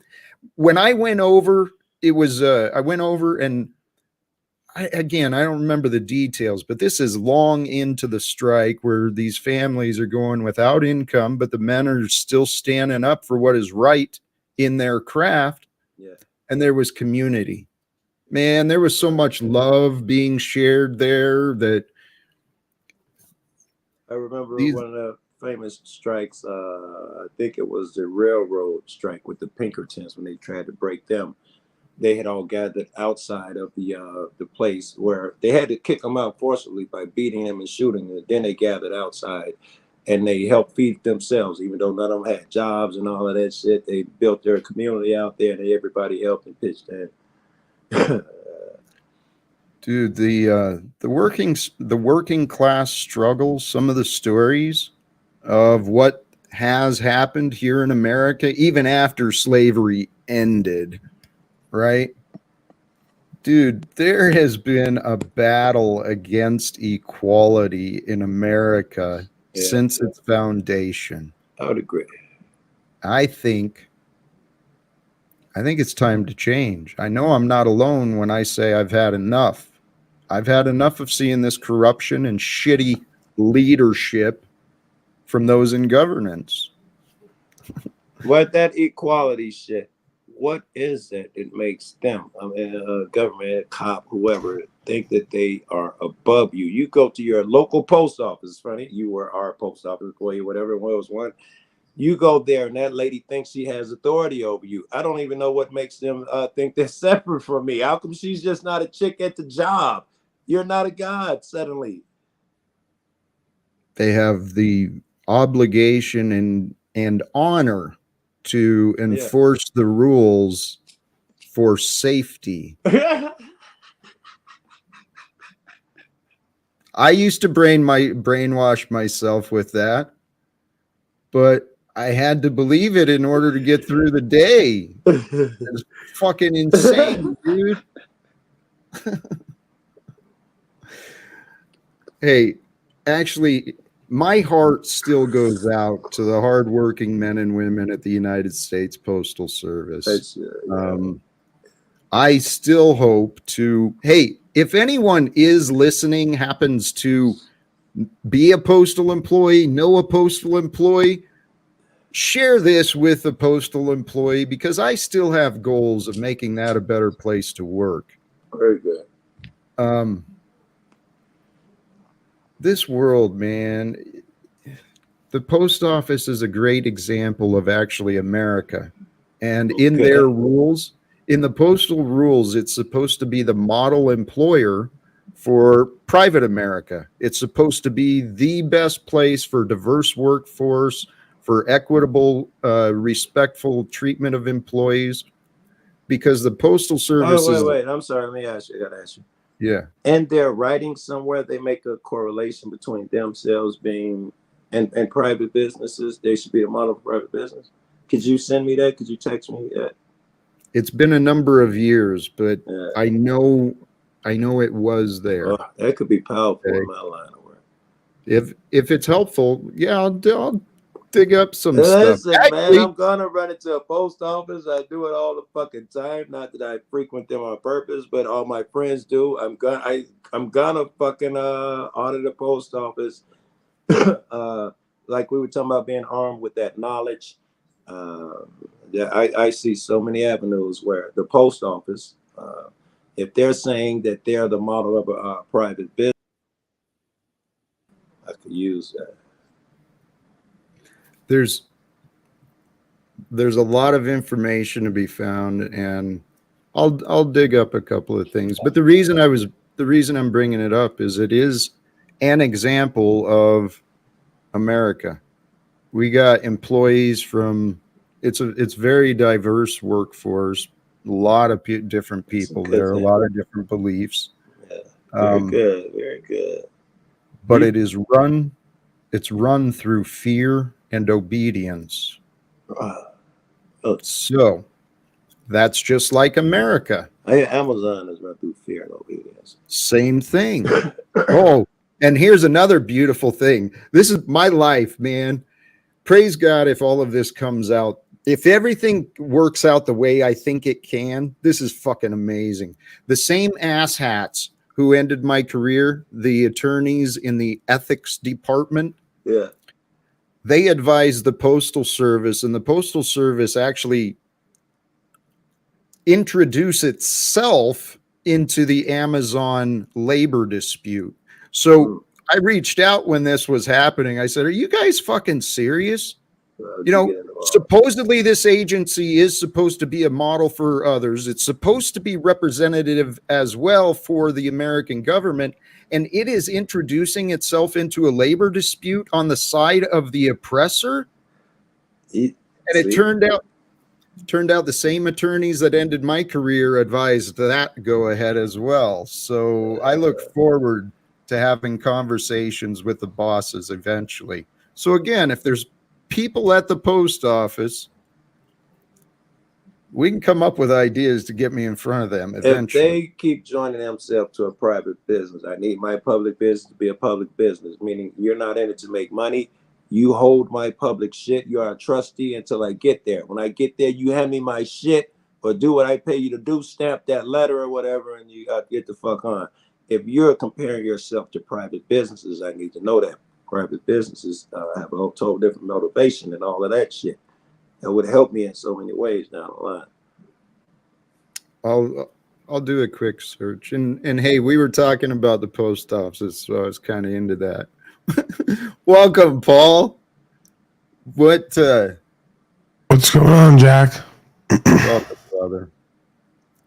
when I went over, it was I went over and again, I don't remember the details, but this is long into the strike where these families are going without income, but the men are still standing up for what is right in their craft. Yeah. And there was community. Man, there was so much love being shared there that I remember these one of the famous strikes. I think it was the railroad strike with the Pinkertons when they tried to break them. They had all gathered outside of the place where they had to kick them out forcibly by beating them and shooting them. Then they gathered outside and they helped feed themselves, even though none of them had jobs and all of that shit. They built their community out there, and everybody helped and pitched in. dude, the working class struggles, some of the stories of what has happened here in America, even after slavery ended, right? Dude, there has been a battle against equality in America Yeah, since its foundation. I would agree. I think I think it's time to change. I know I'm not alone when I say I've had enough. I've had enough of seeing this corruption and shitty leadership from those in governance. What that equality shit? What is it that makes them, I mean, government, cop, whoever, think that they are above you? You go to your local post office. Funny, you were our post office employee, whatever it was. One, you go there, and that lady thinks she has authority over you. I don't even know what makes them think they're separate from me. How come she's just not a chick at the job? You're not a god suddenly. They have the obligation and honor to Yeah. enforce the rules for safety. I used to brainwash myself with that, but I had to believe it in order to get through the day. It's fucking insane, dude. Hey, actually, my heart still goes out to the hardworking men and women at the United States Postal Service. That's, yeah. I still hope to, hey, if anyone is listening, happens to be a postal employee, know a postal employee, share this with a postal employee, because I still have goals of making that a better place to work. Very good. This world, man, the post office is a great example of actually America. And in their rules, in the postal rules, it's supposed to be the model employer for private America. It's supposed to be the best place for diverse workforce, for equitable, respectful treatment of employees, because the postal service is... Wait. I'm sorry. Let me ask you. I gotta ask you. Yeah. And they're writing somewhere, they make a correlation between themselves being and private businesses. They should be a model for private business. Could you send me that? Could you text me that? It's been a number of years, but I know it was there. Oh, that could be powerful in my line of work. If it's helpful, yeah, I'll dig up some Listen, stuff. Actually, man, I'm gonna run into a post office. I do it all the fucking time. Not that I frequent them on purpose, but all my friends do. I'm gonna fucking audit the post office. Like we were talking about being armed with that knowledge. Yeah, I see so many avenues where the post office, if they're saying that they're the model of a private business, I could use that. There's a lot of information to be found, and I'll dig up a couple of things. But the reason I'm bringing it up is it is an example of America. We got employees from... it's very diverse workforce, a lot of different people there, a lot of different beliefs. Yeah. Very good. But it's run through fear and obedience. So that's just like America. Amazon is run through fear and obedience. Same thing. Oh, and here's another beautiful thing. This is my life, man. Praise God if all of this comes out. If everything works out the way I think it can, this is fucking amazing. The same asshats who ended my career, the attorneys in the ethics department, they advised the Postal Service, and the Postal Service actually introduced itself into the Amazon labor dispute. So I reached out when this was happening. I said, are you guys fucking serious? Supposedly this agency is supposed to be a model for others. It's supposed to be representative as well for the American government. And it is introducing itself into a labor dispute on the side of the oppressor. And it turned out the same attorneys that ended my career advised that go ahead as well. So I look forward to having conversations with the bosses eventually. So again, if there's people at the post office, we can come up with ideas to get me in front of them eventually. If they keep joining themselves to a private business, I need my public business to be a public business, meaning you're not in it to make money. You hold my public shit. You are a trustee until I get there. When I get there, you hand me my shit or do what I pay you to do, stamp that letter or whatever, and you get the fuck on. If you're comparing yourself to private businesses, I need to know that private businesses have a total different motivation and all of that shit. That would help me in so many ways down the line. I'll do a quick search. And hey, we were talking about the post office, so I was kind of into that. Welcome, Paul. What's going on, Jack? Welcome, brother.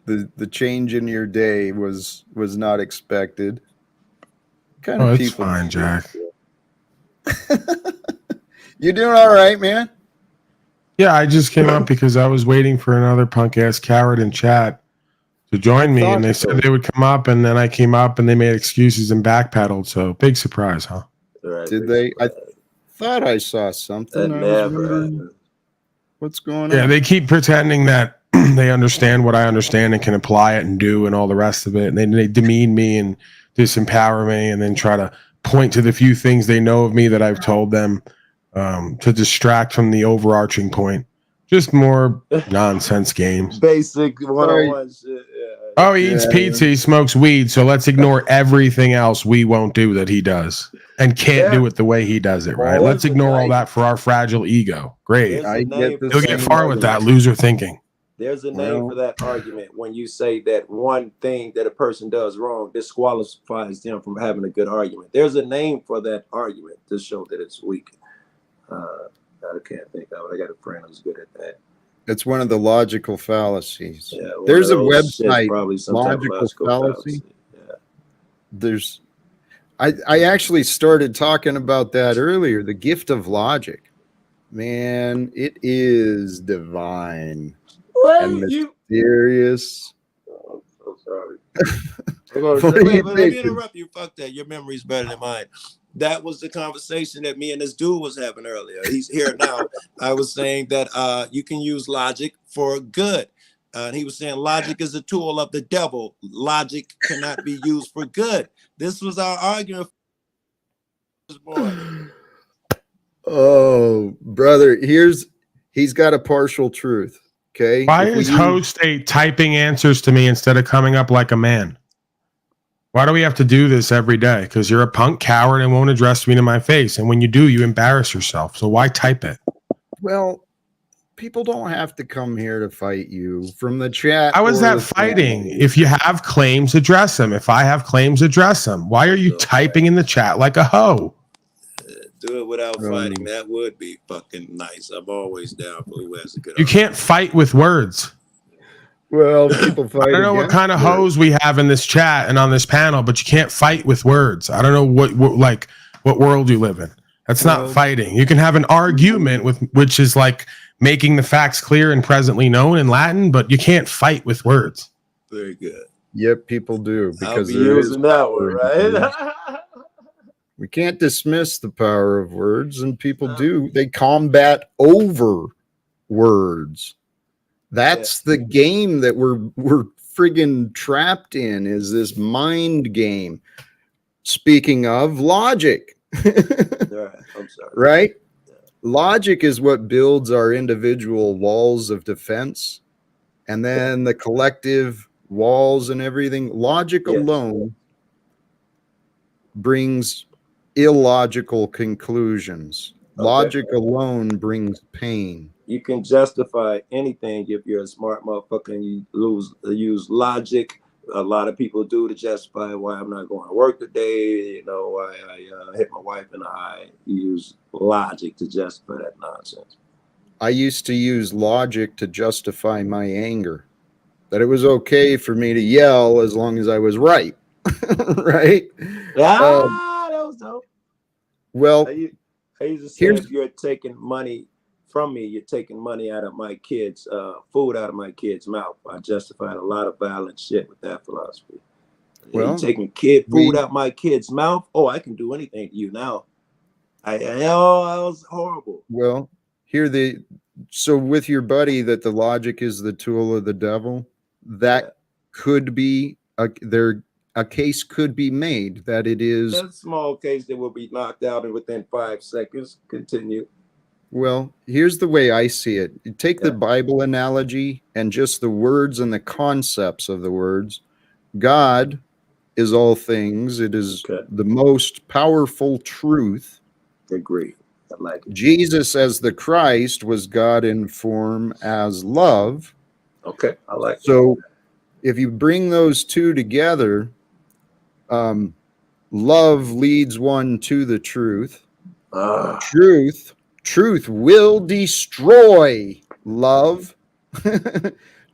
The change in your day was not expected. It's fine, Jack. You doing all right, man? Yeah, I just came up because I was waiting for another punk ass coward in chat to join me, and they said they would come up, and then I came up, and they made excuses and backpedaled. So big surprise, huh? Right, did they? I thought I saw something. What's going on? Yeah, they keep pretending that they understand what I understand and can apply it and do and all the rest of it. And then they demean me and disempower me, and then try to point to the few things they know of me that I've told them to distract from the overarching point. Just more nonsense games. Basic one-on-one shit. Yeah. Oh, he eats pizza, he smokes weed, so let's ignore everything else we won't do that he does. and can't Yeah. do it the way he does it, right? There's Let's a ignore all name. that for our fragile ego. Great. There's I a get name the for You'll that get same far with that argument. loser thinking. There's a name Well, for that argument when you say that one thing that a person does wrong disqualifies them from having a good argument. There's a name for that argument to show that it's weak. I can't think of it. I got a friend who's good at that. it's one of the logical fallacies. Yeah, There's a those shit's website, probably some type of logical logical fallacy. Yeah. There's, I actually started talking about that earlier. The gift of logic, man, it is divine and mysterious. Oh, I'm so sorry. What are you Wait, let me thinking? interrupt you. Fuck that. Your memory's better than mine. That was the conversation that me and this dude was having earlier. He's here now. I was saying that you can use logic for good. And he was saying logic is a tool of the devil. Logic cannot be used for good. This was our argument this morning. Oh, brother, he's got a partial truth. Okay. Why If we is use- host typing answers to me instead of coming up like a man? Why do we have to do this every day? Because you're a punk coward and won't address me to my face. And when you do, you embarrass yourself. So why type it? Well, people don't have to come here to fight you from the chat. How is or that the fighting? family. If you have claims, address them. If I have claims, address them. Why are you typing in the chat like a hoe? Do it without fighting. That would be fucking nice. I'm always down for who has a good You can't fight with words. Well, people fight. I don't know what against kind of it. hoes we have in this chat and on this panel, but you can't fight with words. I don't know what world you live in. That's not fighting. You can have an argument which is like making the facts clear and presently known in Latin, but you can't fight with words. Very good. Yep, people do because I'll be using that one, right? We can't dismiss the power of words, and people do. They combat over words. That's the game that we're friggin' trapped in, is this mind game. Speaking of logic, I'm sorry. right? Logic is what builds our individual walls of defense, and then the collective walls and everything. Logic alone brings illogical conclusions. Logic alone brings pain. You can justify anything if you're a smart motherfucker and you use logic. A lot of people do to justify why I'm not going to work today. You know, why I hit my wife in the eye. You use logic to justify that nonsense. I used to use logic to justify my anger. That it was okay for me to yell as long as I was right. Right? That was dope. Well, I used to say if you're taking money from me, you're taking money out of my kids, food out of my kids' mouth. I justified a lot of violent shit with that philosophy. Well, you're taking food out my kid's mouth. Oh, I can do anything to you now. That was horrible. Well, so with your buddy that the logic is the tool of the devil, that could be a case could be made that it is a small case that will be knocked out in within 5 seconds. Continue. Well, here's the way I see it. You take the Bible analogy and just the words and the concepts of the words. God is all things. It is the most powerful truth. Agree. I like it. Jesus as the Christ was God in form as love. Okay, I like it. So if you bring those two together, love leads one to the truth. Truth will destroy love.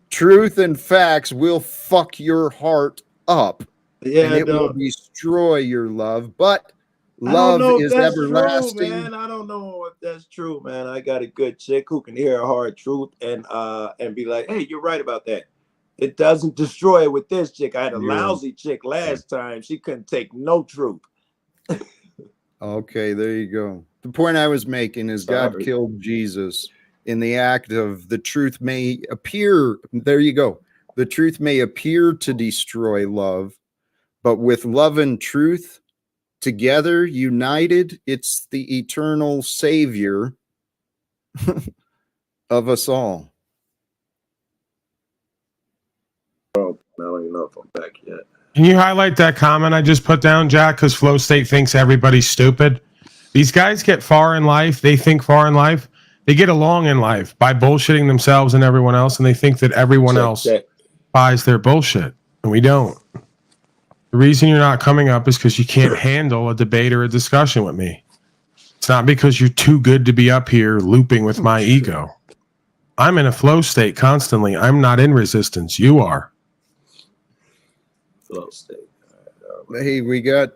Truth and facts will fuck your heart up. And it will destroy your love. But love is everlasting. True, man. I don't know if that's true, man. I got a good chick who can hear a hard truth and be like, hey, you're right about that. It doesn't destroy it with this chick. I had a lousy chick last time. She couldn't take no truth. Okay, there you go. The point I was making is God killed Jesus in the act of the truth may appear. There you go. The truth may appear to destroy love, but with love and truth together, united, it's the eternal savior of us all. I don't even know if I'm back yet. Can you highlight that comment I just put down, Jack? Because Flow State thinks everybody's stupid. These guys get far in life. They think far in life. They get along in life by bullshitting themselves and everyone else, and they think that everyone else buys their bullshit, and we don't. The reason you're not coming up is because you can't handle a debate or a discussion with me. It's not because you're too good to be up here looping with my ego. I'm in a flow state constantly. I'm not in resistance. You are. Flow state. Hey, we got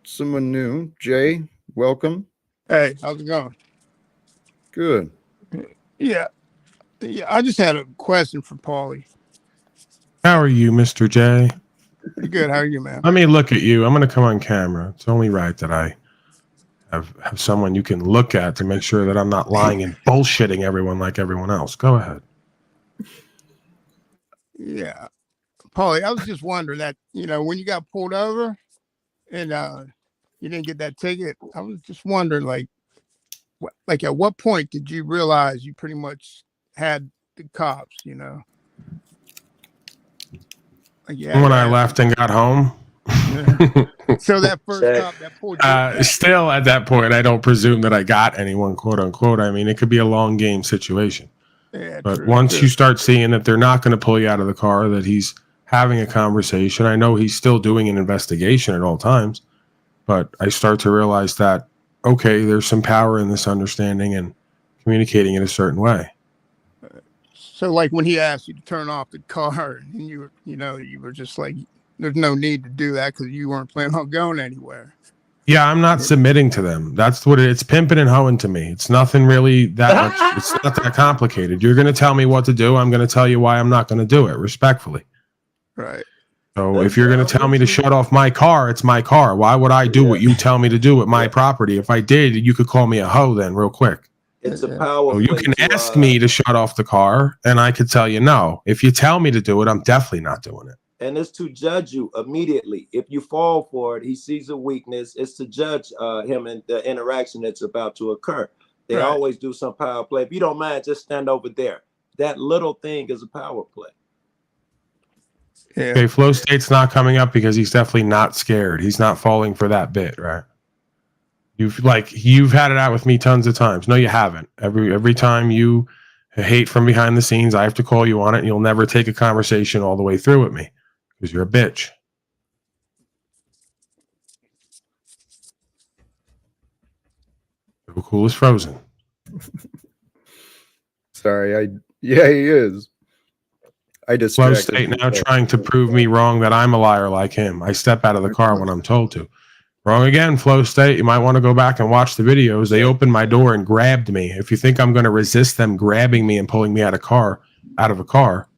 someone new. Jay, welcome. Hey, how's it going? Good. Yeah. I just had a question for Paulie. How are you, Mr. J? Pretty good. How are you, man? Let me look at you. I'm going to come on camera. It's only right that I have someone you can look at to make sure that I'm not lying and bullshitting everyone like everyone else. Go ahead. Yeah. Paulie, I was just wondering that, when you got pulled over and you didn't get that ticket, I was just wondering, like at what point did you realize you pretty much had the cops, When I left and got home. So that first cop that pulled you still at that point, I don't presume that I got anyone, quote unquote. I mean, it could be a long game situation. Yeah, but true, once true. you start seeing that they're not going to pull you out of the car, that he's having a conversation, I know he's still doing an investigation at all times, but I start to realize that, okay, there's some power in this understanding and communicating in a certain way. So like when he asked you to turn off the car and you were just like, there's no need to do that because you weren't planning on going anywhere. Yeah, I'm not submitting to them. That's what it's pimping and hoeing to me. It's nothing really that much. It's not that complicated. You're going to tell me what to do. I'm going to tell you why I'm not going to do it respectfully. Right. So if you're going to tell me to shut off my car, it's my car. Why would I do what you tell me to do with my property? If I did, you could call me a hoe then real quick. It's a power. So you can ask me to shut off the car and I could tell you no. If you tell me to do it, I'm definitely not doing it. And it's to judge you immediately. If you fall for it, he sees a weakness. It's to judge him and the interaction that's about to occur. They always do some power play. If you don't mind, just stand over there. That little thing is a power play. Yeah. Okay, Flow State's not coming up because he's definitely not scared. He's not falling for that bit, right? You've had it out with me tons of times. No, you haven't. Every time you hate from behind the scenes, I have to call you on it, and you'll never take a conversation all the way through with me because you're a bitch. So cool is frozen. Sorry, he is. I just Flow State now trying to prove me wrong that I'm a liar like him. I step out of the car when I'm told to. Wrong again, Flow State. You might want to go back and watch the videos. They opened my door and grabbed me. If you think I'm going to resist them grabbing me and pulling me out of a car,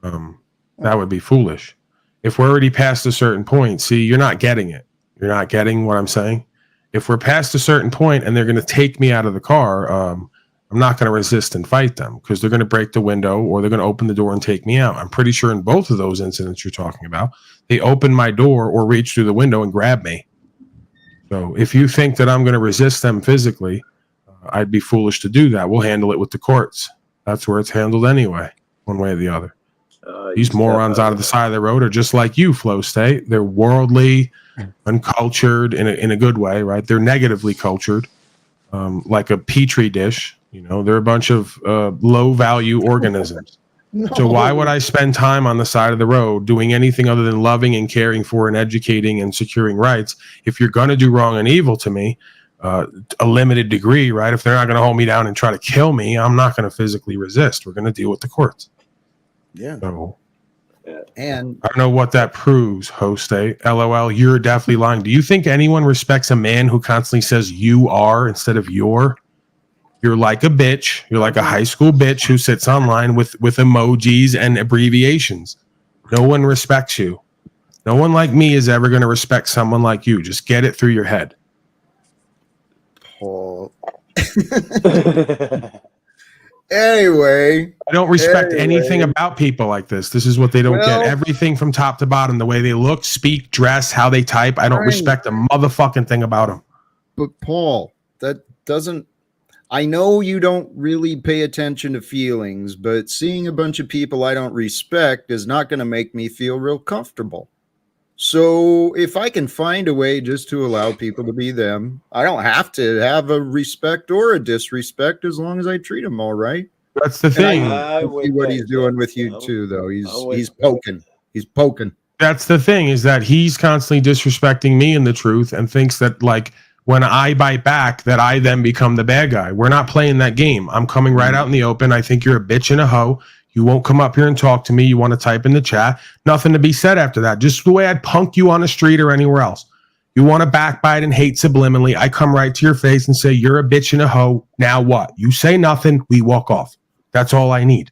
that would be foolish. If we're already past a certain point, see, you're not getting it. You're not getting what I'm saying. If we're past a certain point and they're going to take me out of the car, I'm not going to resist and fight them because they're going to break the window or they're going to open the door and take me out. I'm pretty sure in both of those incidents you're talking about, they opened my door or reached through the window and grabbed me. So if you think that I'm going to resist them physically, I'd be foolish to do that. We'll handle it with the courts. That's where it's handled anyway, one way or the other. These morons out of the side of the road are just like you, Flow State. They're worldly, uncultured in a good way, right? They're negatively cultured, like a petri dish. They're a bunch of low-value organisms. No. So why would I spend time on the side of the road doing anything other than loving and caring for and educating and securing rights if you're going to do wrong and evil to me, a limited degree, right? If they're not going to hold me down and try to kill me, I'm not going to physically resist. We're going to deal with the courts. Yeah. So, and I don't know what that proves, host A. LOL, you're definitely lying. Do you think anyone respects a man who constantly says you are instead of your? You're like a bitch. You're like a high school bitch who sits online with emojis and abbreviations. No one respects you. No one like me is ever going to respect someone like you. Just get it through your head. Paul. Anyway. I don't respect anything about people like this. This is what they don't get. Everything from top to bottom. The way they look, speak, dress, how they type. I don't respect a motherfucking thing about them. But Paul, that doesn't... I know you don't really pay attention to feelings, but seeing a bunch of people I don't respect is not going to make me feel real comfortable. So if I can find a way just to allow people to be them, I don't have to have a respect or a disrespect as long as I treat them all right. That's the And thing. I I'm see with what that, he's doing Jack. with you I'm- too, though. I'm with- He's poking. He's poking. That's the thing, is that he's constantly disrespecting me in the truth and thinks that, like, when I bite back, that I then become the bad guy. We're not playing that game. I'm coming right out in the open. I think you're a bitch and a hoe. You won't come up here and talk to me. You want to type in the chat. Nothing to be said after that. Just the way I'd punk you on the street or anywhere else. You want to backbite and hate subliminally. I come right to your face and say, you're a bitch and a hoe. Now what? You say nothing. We walk off. That's all I need.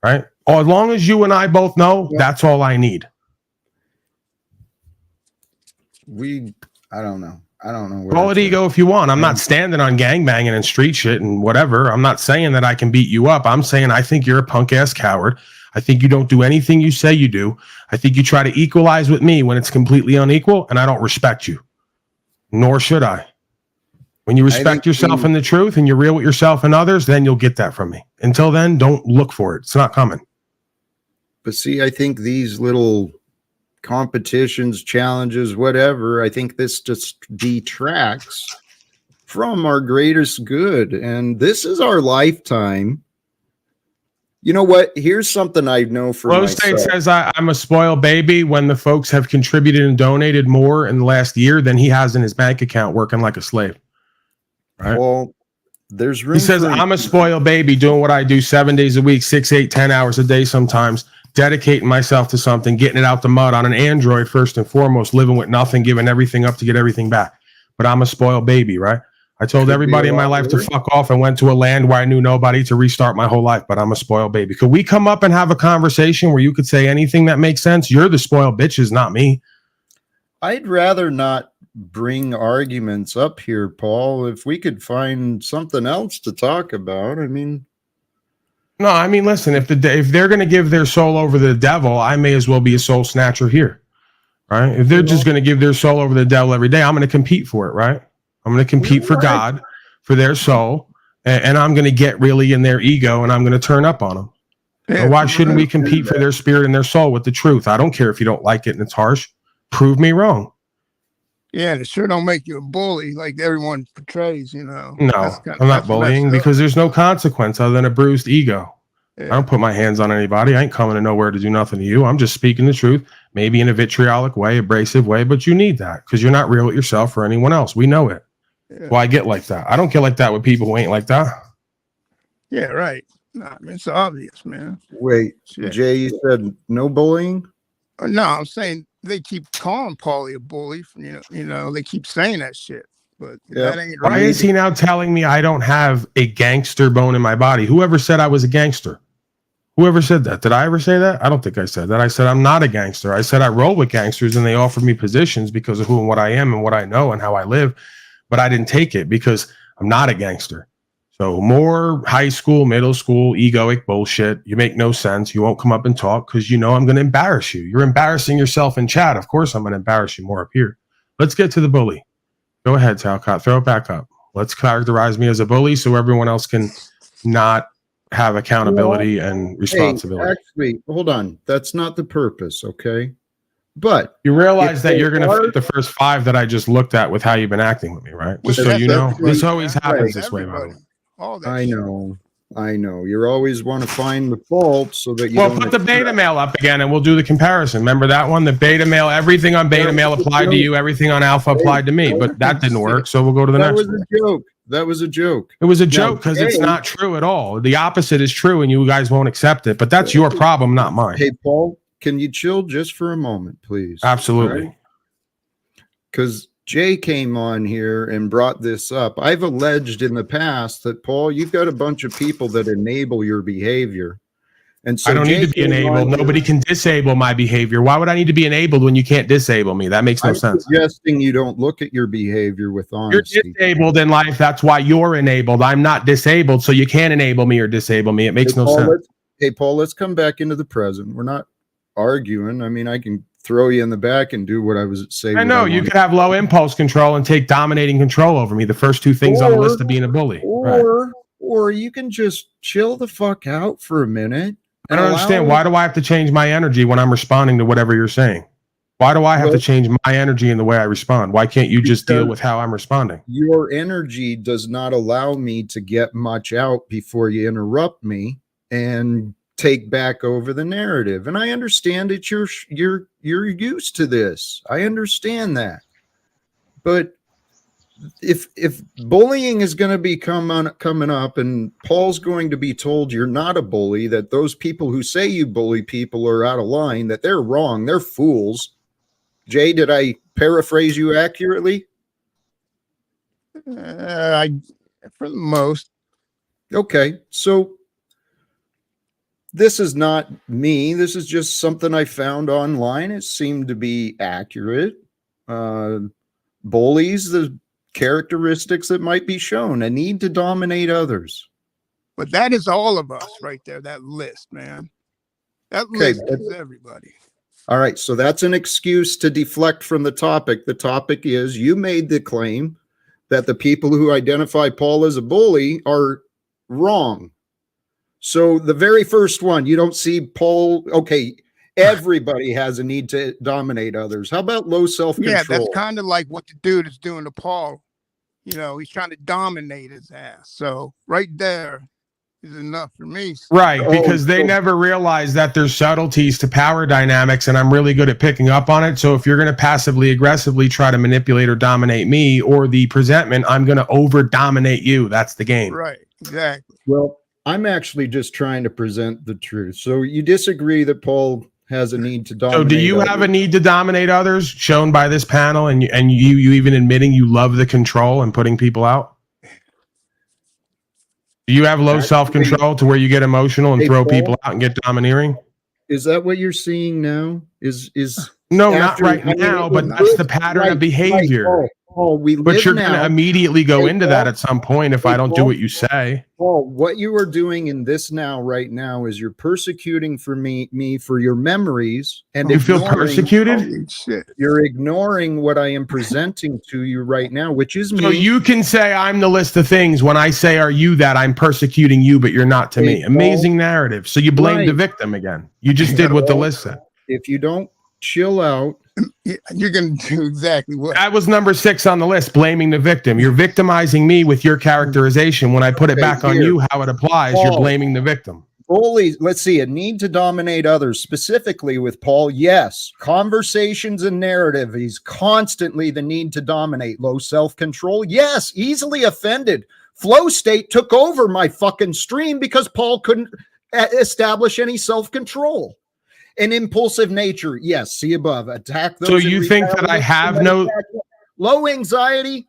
Right? As long as you and I both know, that's all I need. I don't know. Where Call it it's ego at. if you want. I'm not standing on gangbanging and street shit and whatever. I'm not saying that I can beat you up. I'm saying I think you're a punk ass coward. I think you don't do anything you say you do. I think you try to equalize with me when it's completely unequal, and I don't respect you. Nor should I. When you respect yourself and the truth and you're real with yourself and others, then you'll get that from me. Until then, don't look for it. It's not coming. But see, I think these little competitions, challenges, whatever, I think this just detracts from our greatest good. And this is our lifetime. You know what? Here's something I know for Low myself. State says I'm a spoiled baby when the folks have contributed and donated more in the last year than he has in his bank account working like a slave. Right? Well, there's room. He says, I'm a spoiled baby doing what I do 7 days a week, 6, 8, 10 hours a day sometimes, dedicating myself to something, getting it out the mud on an Android first and foremost, living with nothing, giving everything up to get everything back. But I'm a spoiled baby, right? I told everybody in my life to fuck off and went to a land where I knew nobody to restart my whole life, but I'm a spoiled baby. Could we come up and have a conversation where you could say anything that makes sense? You're the spoiled bitches, not me. I'd rather not bring arguments up here, Paul. If we could find something else to talk about, I mean. No, I mean, listen, if they're going to give their soul over to the devil, I may as well be a soul snatcher here, right? If they're just going to give their soul over to the devil every day, I'm going to compete for it, right? I'm going to compete for God, for their soul, and I'm going to get really in their ego, and I'm going to turn up on them. Yeah, And why shouldn't we compete for their spirit and their soul with the truth? I don't care if you don't like it and it's harsh. Prove me wrong. Yeah, it sure don't make you a bully like everyone portrays, you know. No, I'm not that's bullying messed up. because there's no consequence other than a bruised ego. Yeah. I don't put my hands on anybody. I ain't coming to nowhere to do nothing to you. I'm just speaking the truth, maybe in a vitriolic way, abrasive way, but you need that because you're not real with yourself or anyone else. We know it. Yeah. Well, I get like that. I don't get like that with people who ain't like that. Yeah, right. Nah, I mean, it's obvious, man. Wait, Shit. Jay, you said no bullying? No, I'm saying they keep calling Paulie a bully. You know, they keep saying that shit, but Yeah. that ain't Why right. is he now telling me I don't have a gangster bone in my body? Whoever said I was a gangster? Whoever said that? Did I ever say that? I don't think I said that. I said I'm not a gangster. I said I roll with gangsters and they offered me positions because of who and what I am and what I know and how I live. But I didn't take it because I'm not a gangster. So more high school, middle school, egoic bullshit. You make no sense. You won't come up and talk because you know I'm going to embarrass you. You're embarrassing yourself in chat. Of course I'm going to embarrass you more up here. Let's get to the bully. Go ahead, Talcott. Throw it back up. Let's characterize me as a bully so everyone else can not have accountability and responsibility. Hey, actually, hold on. That's not the purpose, okay? But You realize if that they you're going to are- fit the first 5 that I just looked at with how you've been acting with me, right? Just so That's you know, everybody, this always man. happens That's this way, by the way. everybody. All that I shit. know. You always want to find the fault so that you Well, don't put the beta mail up again and we'll do the comparison. Remember that one? The beta mail, everything on beta mail applied to you, everything on alpha applied to me, but that didn't work. So we'll go to the That next was one. a joke. That was a joke. It was a joke because it's Jay- not true at all. The opposite is true and you guys won't accept it, but that's your problem, not mine. Hey, Paul, can you chill just for a moment, please? Absolutely. Because Jay came on here and brought this up. I've alleged in the past that, Paul, you've got a bunch of people that enable your behavior. And so I don't Jay need to be came enabled. on here Nobody can disable my behavior. Why would I need to be enabled when you can't disable me? That makes no I'm sense. suggesting you don't look at your behavior with You're honesty. disabled in life. That's why you're enabled. I'm not disabled, so you can't enable me or disable me. It makes no sense. Hey, Paul, let's come back into the present. We're not arguing. I mean, I can throw you in the back and do what I was saying. I know you could have low impulse control and take dominating control over me. The first 2 things on the list of being a bully. Right. Or you can just chill the fuck out for a minute. I don't understand. Why do I have to change my energy when I'm responding to whatever you're saying? Why do I have to Well, change my energy in the way I respond? Why can't you just deal because with how I'm responding? your energy does not allow me to get much out before you interrupt me and take back over the narrative. And I understand that you're used to this. I understand that. But if bullying is going to be coming up and Paul's going to be told you're not a bully, that those people who say you bully people are out of line, that they're wrong, they're fools. Jay, did I paraphrase you accurately? I, for the most. Okay, so this is not me. This is just something I found online. It seemed to be accurate. Bullies, the characteristics that might be shown, a need to dominate others. But that is all of us right there, that list, man. That Okay, list is everybody. all right, so that's an excuse to deflect from the topic. The topic is you made the claim that the people who identify Paul as a bully are wrong. So the very first one, you don't see Paul. Okay, everybody has a need to dominate others. How about low self-control? Yeah, that's kind of like what the dude is doing to Paul. You know, he's trying to dominate his ass. So right there is enough for me. Right, Oh, because they so- never realize that there's subtleties to power dynamics, and I'm really good at picking up on it. So if you're going to passively aggressively try to manipulate or dominate me or the presentment, I'm going to over dominate you. That's the game. Right, exactly. Well, I'm actually just trying to present the truth. So you disagree that Paul has a need to dominate? So do you have a need to dominate others shown by this panel, and you even admitting you love the control and putting people out? Do you have low self-control to where you get emotional and throw people out and get domineering? Is that what you're seeing now? Is No, after- not right I mean, now, but it that's the lives- pattern right, of behavior. right, Paul, we But live you're going to now. immediately go Hey, into Paul. that at some point if Hey, I don't do Paul. what you say. Paul, what you are doing in this now, right now, is you're persecuting for me for your memories, and You feel ignoring- persecuted? Holy shit. You're ignoring what I am presenting to you right now, which is me. So you can say I'm the list of things. When I say are you that, I'm persecuting you, but you're not to Hey, me. Amazing narrative. So you blame the Right. victim again. You just did what the list said. If you don't chill out, Yeah, you're going to do exactly what? That was number 6 on the list, blaming the victim. You're victimizing me with your characterization. When I put it Okay, back on here. you, how it applies, you're Paul. blaming the victim. bullies, let's see, a need to dominate others, specifically with Paul. Yes, conversations and narrative. He's constantly the need to dominate. Low self-control. Yes, easily offended. Flow state took over my fucking stream because Paul couldn't establish any self-control. An impulsive nature. Yes, see above. Attack those. So in you think that I retaliation. have no... Low anxiety.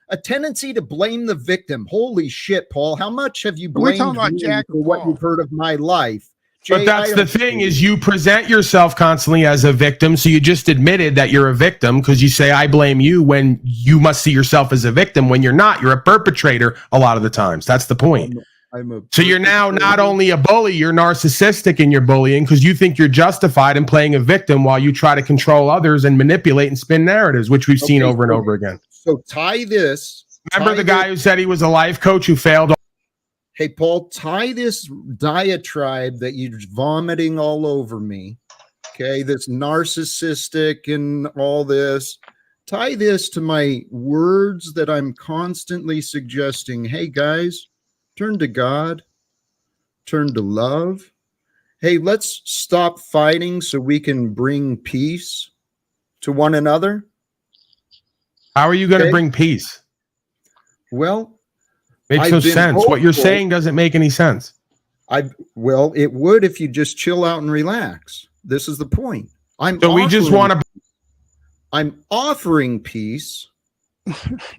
A tendency to blame the victim. Holy shit, Paul. How much have you We're talking blamed about me Jack for what Paul. you've heard of my life? Jay, But that's I the don't thing see is you present yourself constantly as a victim. So you just admitted that you're a victim because you say, I blame you, when you must see yourself as a victim when you're not. You're a perpetrator a lot of the times. That's the point. So you're now not only a bully, you're narcissistic in your bullying because you think you're justified in playing a victim while you try to control others and manipulate and spin narratives, which we've seen over and over again. So tie this. Remember the guy who said he was a life coach who failed? Hey, Paul, tie this diatribe that you're vomiting all over me. Okay, this narcissistic and all this. Tie this to my words that I'm constantly suggesting. Hey, guys, turn to God, turn to love. Hey, let's stop fighting so we can bring peace to one another. How are you going to Okay. bring peace? Well, Makes I've no been sense. What you're hopeful. saying doesn't make any sense. well, it would if you just chill out and relax. This is the point. So we just want to... I'm offering peace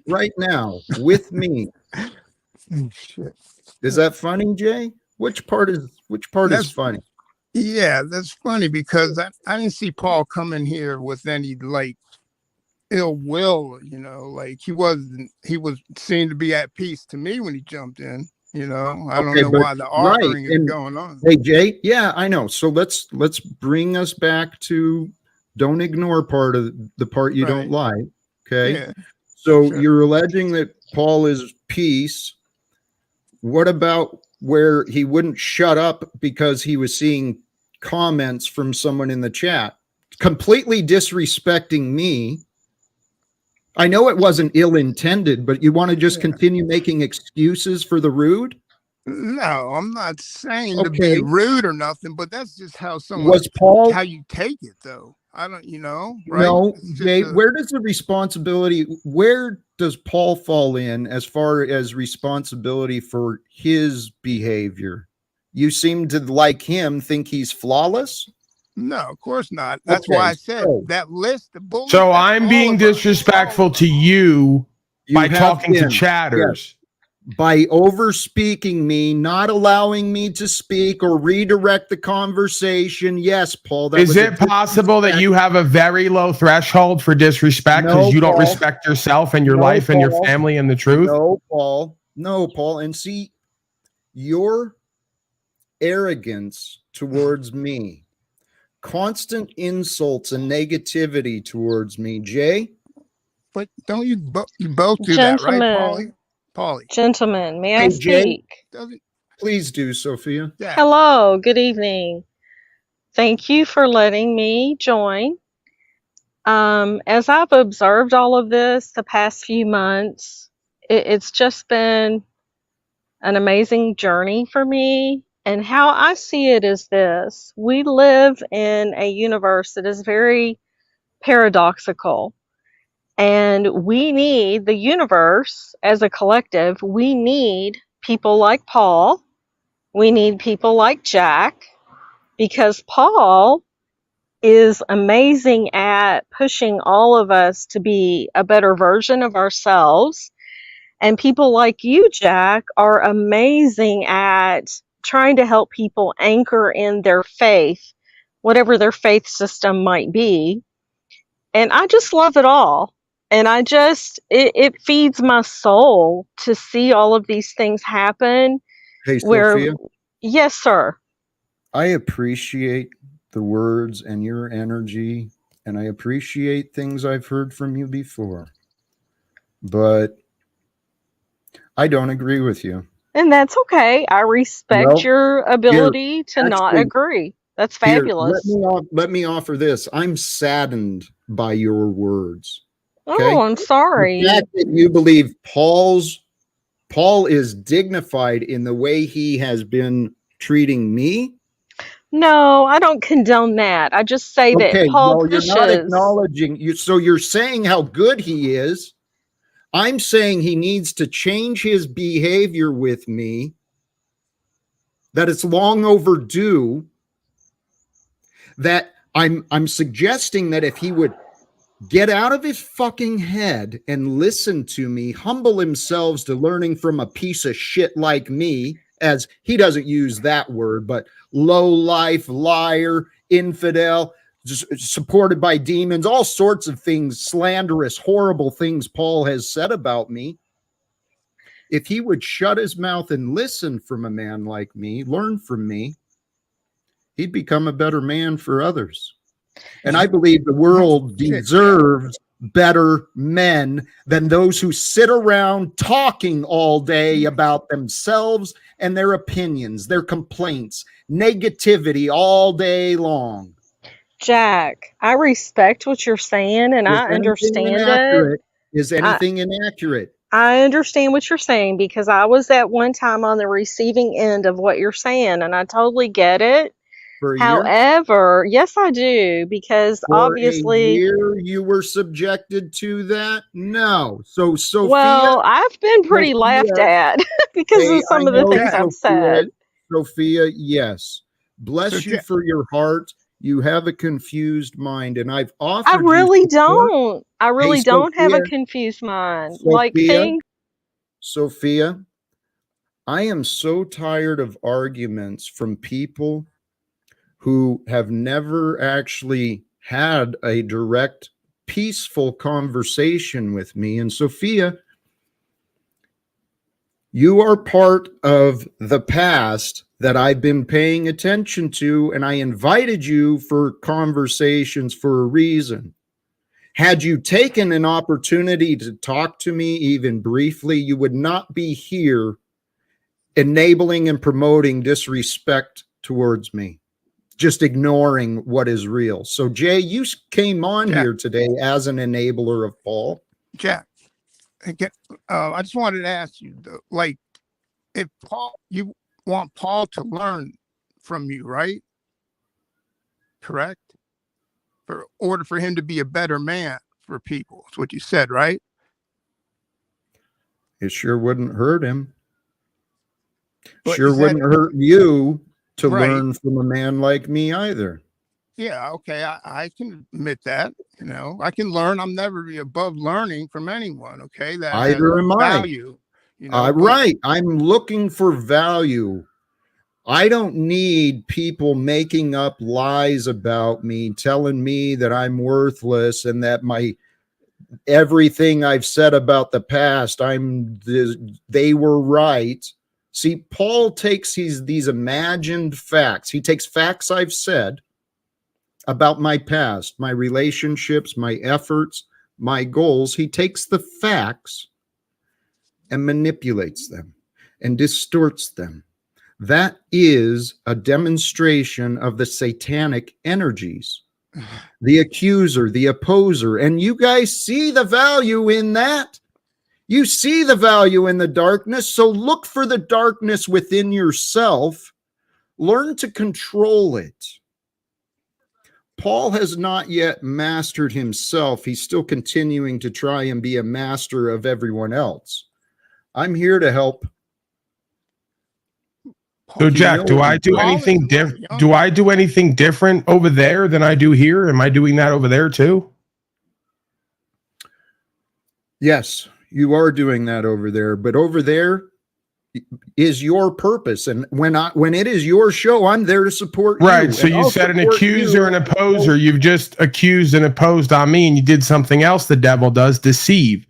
right now with me. Oh, shit. Is that funny, Jay? Which part is That's- funny? Yeah, that's funny because I didn't see Paul come in here with any like ill will, you know, like he was seemed to be at peace to me when he jumped in, you know. I don't Okay, know but- why the arguing is and- going on. Hey, Jay. Yeah, I know. So let's bring us back to don't ignore part of the part you don't like. Okay. Yeah. So Sure. you're alleging that Paul is peace. What about where he wouldn't shut up because he was seeing comments from someone in the chat? completely disrespecting me. I know it wasn't ill-intended, but you want to just continue making excuses for the rude? No, I'm not saying to Okay. be rude or nothing, but that's just how Was Paul? how you take it, though. I don't, right? No, It's just Jay, where does Paul fall in as far as responsibility for his behavior? You seem to, like him, think he's flawless? no, of course not. That's why I said that list of bullies. So that's I'm all being of us. disrespectful to you by talking to chatters. By over speaking me, not allowing me to speak or redirect the conversation. Yes, Paul. Is it possible that you have a very low threshold for disrespect because you don't respect yourself and your life and your family and the truth? No, Paul. No, Paul. And see, your arrogance towards me, constant insults and negativity towards me, Jay. But don't you both do that, right, Paulie? Gentlemen, may I speak? Please do, Sophia. Yeah. Hello, good evening. Thank you for letting me join. As I've observed all of this the past few months, it's just been an amazing journey for me. And how I see it is this: we live in a universe that is very paradoxical. And we need the universe as a collective. We need people like Paul. We need people like Jack, because Paul is amazing at pushing all of us to be a better version of ourselves. And people like you, Jack, are amazing at trying to help people anchor in their faith, whatever their faith system might be. And I just love it all. And it feeds my soul to see all of these things happen. Hey, Sophia. Yes, sir. I appreciate the words and your energy, and I appreciate things I've heard from you before. But I don't agree with you. And that's okay. I respect your ability to not agree. That's fabulous. Let me offer this. I'm saddened by your words. Okay? Oh, I'm sorry. The fact that you believe Paul is dignified in the way he has been treating me. No, I don't condone that. I just say that Paul pushes. You're not acknowledging you. So you're saying how good he is. I'm saying he needs to change his behavior with me, that it's long overdue, that I'm suggesting that if he would get out of his fucking head and listen to me, humble himself to learning from a piece of shit like me, as he doesn't use that word, but low life, liar, infidel, supported by demons, all sorts of things, slanderous, horrible things Paul has said about me. If he would shut his mouth and listen from a man like me, learn from me, he'd become a better man for others. And I believe the world deserves better men than those who sit around talking all day about themselves and their opinions, their complaints, negativity all day long. Jack, I respect what you're saying, and I understand it. Is anything inaccurate? I understand what you're saying, because I was at one time on the receiving end of what you're saying, and I totally get it. However, yes, I do, because obviously you were subjected to that. No, so Sophia. Well, I've been pretty laughed at because of some of the things I've said. Sophia, yes, bless you for your heart. You have a confused mind, and I've offered. I really don't. I really don't have a confused mind. Sophia, I am so tired of arguments from people who have never actually had a direct, peaceful conversation with me. And Sophia, you are part of the past that I've been paying attention to, and I invited you for conversations for a reason. Had you taken an opportunity to talk to me even briefly, you would not be here enabling and promoting disrespect towards me. just ignoring what is real. So Jay, you came on Jack. here today as an enabler of Paul. Jack, again, I just wanted to ask you, though, like, if Paul, you want Paul to learn from you, right? Correct? For order for him to be a better man for people. That's what you said, right? It sure wouldn't hurt him. But Sure is that- wouldn't hurt you to Right. learn from a man like me either. Yeah, okay, I can admit that. You know, I can learn. I'm never be above learning from anyone. Okay, that has Either am I. value. You know, but- Right. I'm looking for value. I don't need people making up lies about me, telling me that I'm worthless and that everything I've said about the past, they were right. See, Paul takes these imagined facts. He takes facts I've said about my past, my relationships, my efforts, my goals. He takes the facts and manipulates them and distorts them. That is a demonstration of the satanic energies, the accuser, the opposer. And you guys see the value in that. You see the value in the darkness. So look for the darkness within yourself. Learn to control it. Paul has not yet mastered himself. He's still continuing to try and be a master of everyone else. I'm here to help. So Jack, do I do Paul anything is different? young. Do I do anything different over there than I do here? Am I doing that over there too? Yes, you are doing that over there, but over there is your purpose. And when it is your show, I'm there to support you. Right. So And you I'll said an support accuser and opposer. You've just accused and opposed on me, and you did something else the devil does, deceive.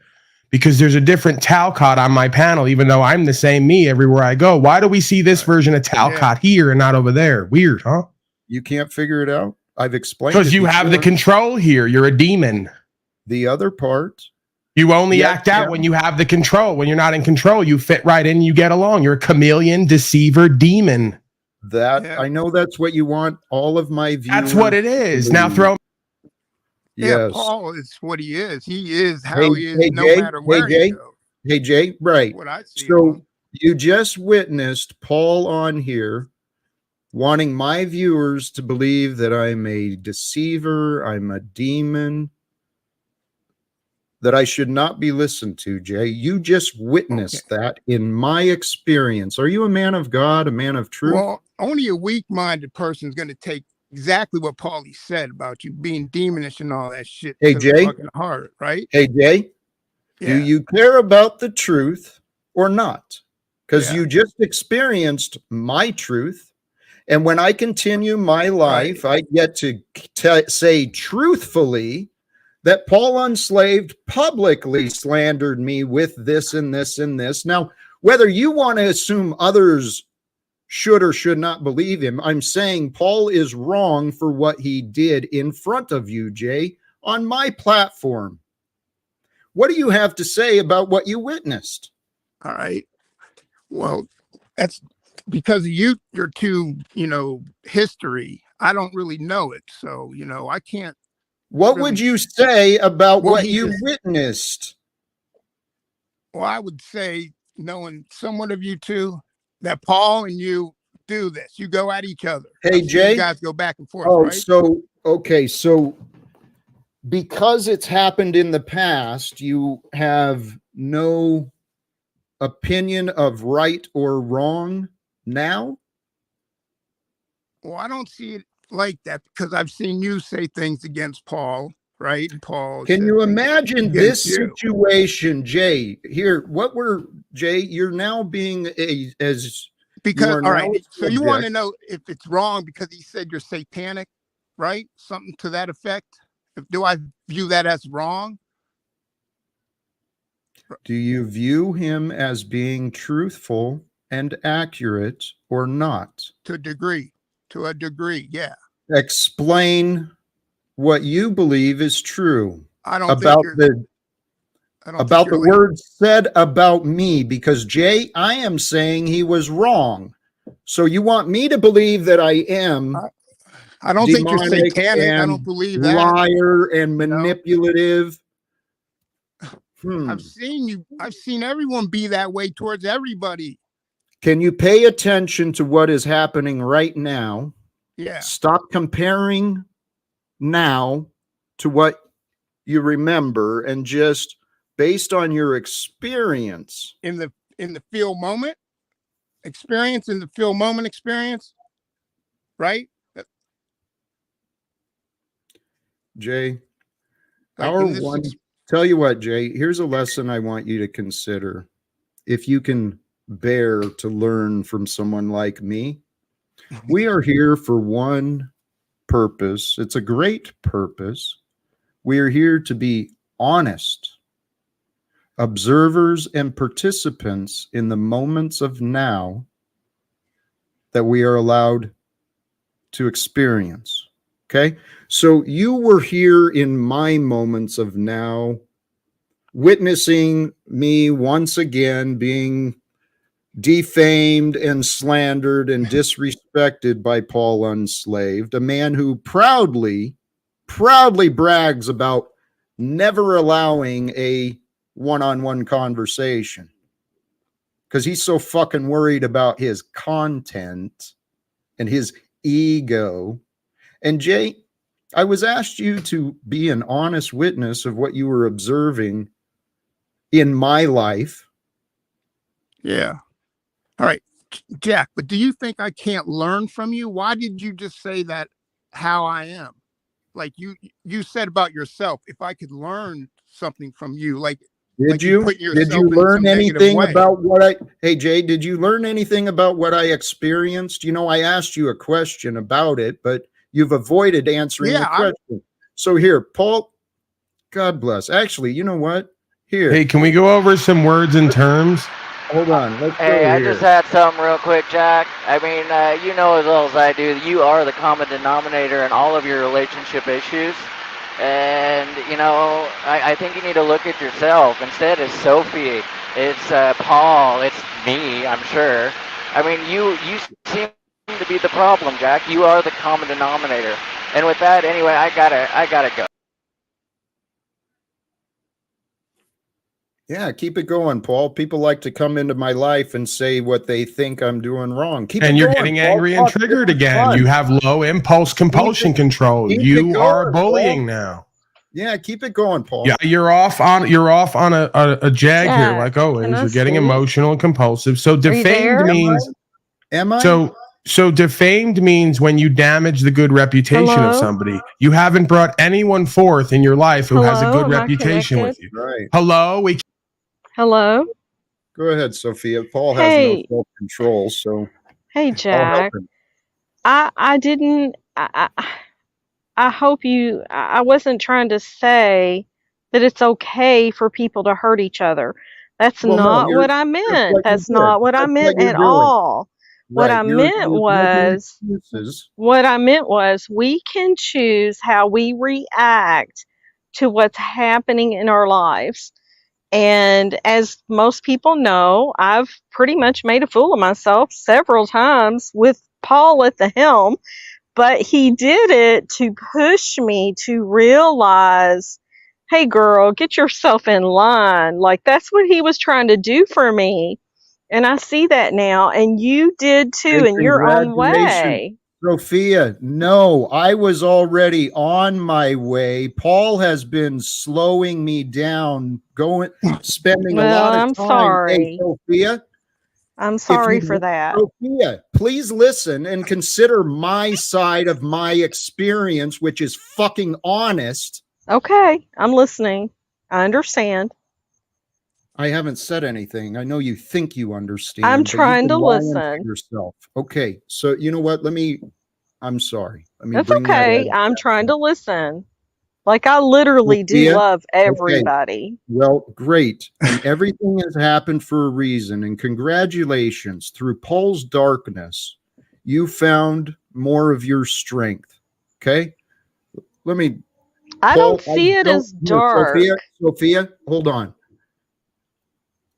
Because there's a different Talcott on my panel, even though I'm the same me everywhere I go. Why do we see this version of Talcott here and not over there? Weird, huh? You can't figure it out. I've explained Because it you have the before. control here. You're a demon. The other part. You only Yeah, act out yeah. when you have the control. When you're not in control, you fit right in, you get along. You're a chameleon, deceiver, demon. I know that's what you want all of my viewers. That's what it is. Now throw. Yeah, Yes. Paul is what he is. He is how he is, no Jay, matter where Jay, he goes. Hey, Jay, right. What I see. So you just witnessed Paul on here wanting my viewers to believe that I'm a deceiver, I'm a demon, that I should not be listened to, Jay. You just witnessed that in my experience. Are you a man of God, a man of truth? Well, only a weak-minded person is going to take exactly what Paulie said about you being demonish and all that shit. Hey, to Jay. the fucking heart, right? Hey, Jay, do you care about the truth or not? Because you just experienced my truth. And when I continue my life, I get to say truthfully that Paul Unslaved publicly slandered me with this and this and this. Now, whether you want to assume others should or should not believe him, I'm saying Paul is wrong for what he did in front of you, Jay, on my platform. What do you have to say about what you witnessed? All right. Well, that's because of your two, history. I don't really know it. So, I can't. What would you say about what you just witnessed? Well, I would say, knowing somewhat of you two, that Paul and you do this. You go at each other. Hey, Jay. You guys go back and forth, right? So because it's happened in the past, you have no opinion of right or wrong now? Well, I don't see it like that because I've seen you say things against Paul, right? And Paul. Can you imagine this situation, Jay? Jay, you're now being because all right. So you want to know if it's wrong because he said you're satanic, right? Something to that effect. Do I view that as wrong? Do you view him as being truthful and accurate or not? To a degree, yeah. Explain what you believe is true. I don't about think about the words said about me, because Jay, I am saying he was wrong. So you want me to believe that I am I don't think you're demonic satanic. I and don't believe that. liar and know? manipulative. I've seen everyone be that way towards everybody. Can you pay attention to what is happening right now? Yeah. Stop comparing now to what you remember, and just based on your experience In the feel moment experience, right? Jay, Like our in this one, tell you what, Jay, here's a lesson I want you to consider. If you can bear to learn from someone like me, we are here for one purpose. It's a great purpose. We are here to be honest observers and participants in the moments of now that we are allowed to experience. Okay. So you were here in my moments of now, witnessing me once again being defamed and slandered and disrespected by Paul Unslaved, a man who proudly brags about never allowing a one-on-one conversation because he's so fucking worried about his content and his ego. And Jay, I was asked you to be an honest witness of what you were observing in my life. Yeah. All right, Jack, but do you think I can't learn from you? Why did you just say that how I am? Like you said about yourself, if I could learn something from you, Did you put yourself in learn some negative anything way. about what hey Jay, did you learn anything about what I experienced? You know, I asked you a question about it, but you've avoided answering the question. So here, Paul, God bless. Actually, you know what? Here. Hey, can we go over some words and terms? Hold on. Let's Hey, go I here. just had something real quick, Jack. I mean, you know as well as I do, you are the common denominator in all of your relationship issues. And, you know, I think you need to look at yourself. Instead, it's Sophie, it's Paul, it's me, I'm sure. I mean, you seem to be the problem, Jack. You are the common denominator. And with that, anyway, I gotta go. Yeah, keep it going, Paul. People like to come into my life and say what they think I'm doing wrong. Keep and it you're going, getting Paul. angry and triggered again. Fun. You have low impulse compulsion control. You are bullying now. Yeah, keep it going, Paul. Yeah, you're off on a jag Jack, here. Like always, can I you're getting speak? emotional and compulsive. So defamed there? means Am I? So defamed means when you damage the good reputation of somebody. You haven't brought anyone forth in your life who has a good Am I reputation with you. Right. Hello? Hello? Go ahead, Sophia. Paul has no self-control, so Hey, I'll Jack. help him. I didn't. I hope you. I wasn't trying to say that it's okay for people to hurt each other. That's Well, no, not what I that's meant. what you That's did. not what I That's what meant you're at doing. all. What Right. I You're meant making was. excuses. What I meant was we can choose how we react to what's happening in our lives. And as most people know, I've pretty much made a fool of myself several times with Paul at the helm, but he did it to push me to realize, hey girl, get yourself in line. Like that's what he was trying to do for me. And I see that now, and you did too Hey, in your own congratulations. way. Sophia, no, I was already on my way. Paul has been slowing me down, spending a lot of time. I'm sorry. Hey, Sophia. I'm sorry for that. Sophia, please listen and consider my side of my experience, which is fucking honest. Okay, I'm listening. I understand. I haven't said anything. I know you think you understand. I'm but trying you've to been lying listen. to yourself. Okay, so you know what? I'm sorry. Let me That's bring okay. that I'm trying to listen. Like I literally do Sophia? love Okay. everybody. Well, great. And everything has happened for a reason. And congratulations. Through Paul's darkness, you found more of your strength. Okay? Let me. I Paul, don't see it as no, dark. Sophia, hold on.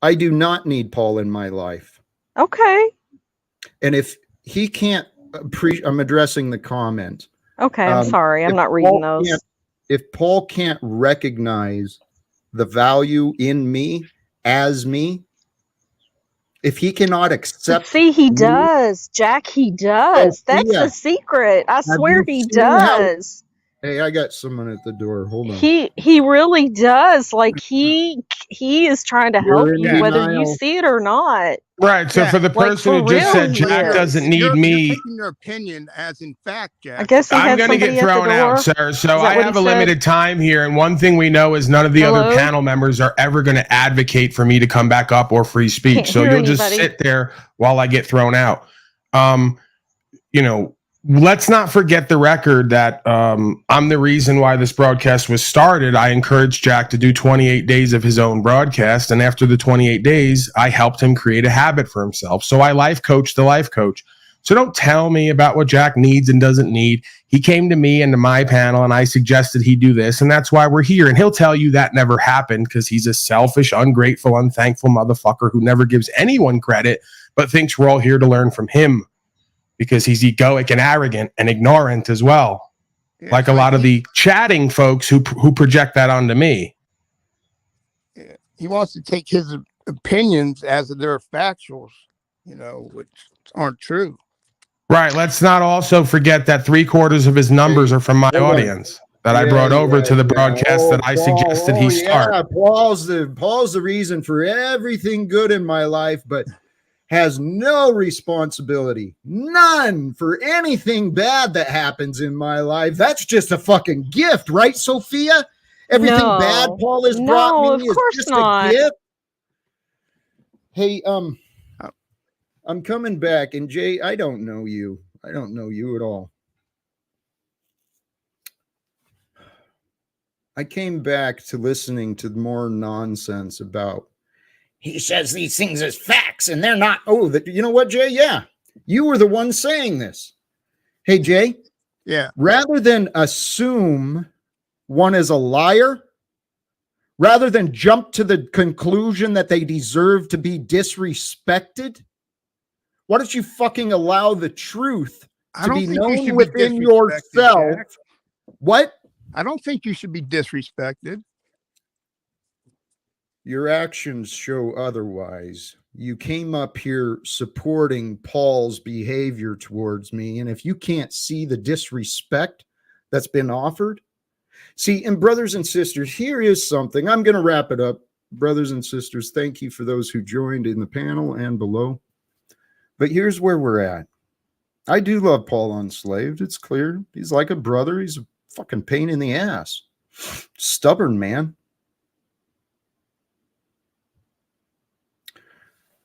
I do not need Paul in my life. Okay. And if he can't I'm addressing the comment. Okay, I'm sorry. I'm if not reading Paul those. can't- If Paul can't recognize the value in me as me, if he cannot But accept see, he me, does, Jack. He does. That's the Sophia, secret. I have swear you he seen how? does. Hey, I got someone at the door. Hold on. He really does. Like he is trying to help You're in you, Jack, whether you denial. see it or not. Right. So for Jack, the Like person for who just real, said he Jack doesn't is. need you're me, taking their opinion as in fact, I Jack. guess he I'm had going to get somebody at the thrown out, door. sir. So Is that I what he have a said? limited time here. And one thing we know is none of the other Hello? panel members are ever going to advocate for me to come back up or free speech. Can't So hear you'll just anybody. sit there while I get thrown out. You know, let's not forget the record that I'm the reason why this broadcast was started. I encouraged Jack to do 28 days of his own broadcast. And after the 28 days, I helped him create a habit for himself. So I life coached the life coach. So don't tell me about what Jack needs and doesn't need. He came to me and to my panel and I suggested he do this. And that's why we're here. And he'll tell you that never happened because he's a selfish, ungrateful, unthankful motherfucker who never gives anyone credit, but thinks we're all here to learn from him. Because he's egoic and arrogant and ignorant as well, Yeah, like a lot of the chatting folks who project that onto me. he wants to take his opinions as if they're factuals, which aren't true. Right. Let's not also forget that 3/4 of his numbers are from my Hold on. audience that I brought over to the broadcast that I suggested he start. Yeah, Paul's the reason for everything good in my life, but has no responsibility, none, for anything bad that happens in my life. That's just a fucking gift, right, Sophia? Everything bad No. Paul has brought No, me of is course just not. a gift. Hey, I'm coming back, and Jay, I don't know you. I don't know you at all. I came back to listening to more nonsense about he says these things as facts and they're not. Oh, you know what, Jay? Yeah, you were the one saying this. Hey, Jay. Yeah. Rather than assume one is a liar, rather than jump to the conclusion that they deserve to be disrespected, why don't you fucking allow the truth to be known within yourself? Jack. What? I don't think you should be disrespected. Your actions show otherwise. You came up here supporting Paul's behavior towards me. And if you can't see the disrespect that's been offered, see, and brothers and sisters, here is something. I'm going to wrap it up. Brothers and sisters, thank you for those who joined in the panel and below. But here's where we're at. I do love Paul Unslaved. It's clear. He's like a brother. He's a fucking pain in the ass. Stubborn, man.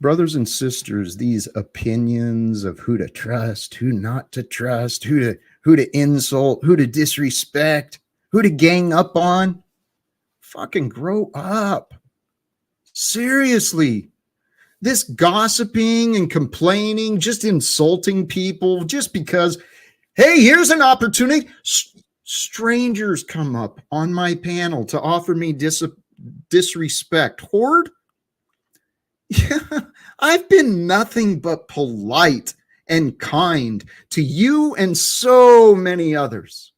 Brothers and sisters, these opinions of who to trust, who not to trust, who to insult, who to disrespect, who to gang up on, fucking grow up. Seriously. This gossiping and complaining, just insulting people just because, hey, here's an opportunity. Strangers come up on my panel to offer me disrespect. Horde? Yeah, I've been nothing but polite and kind to you and so many others.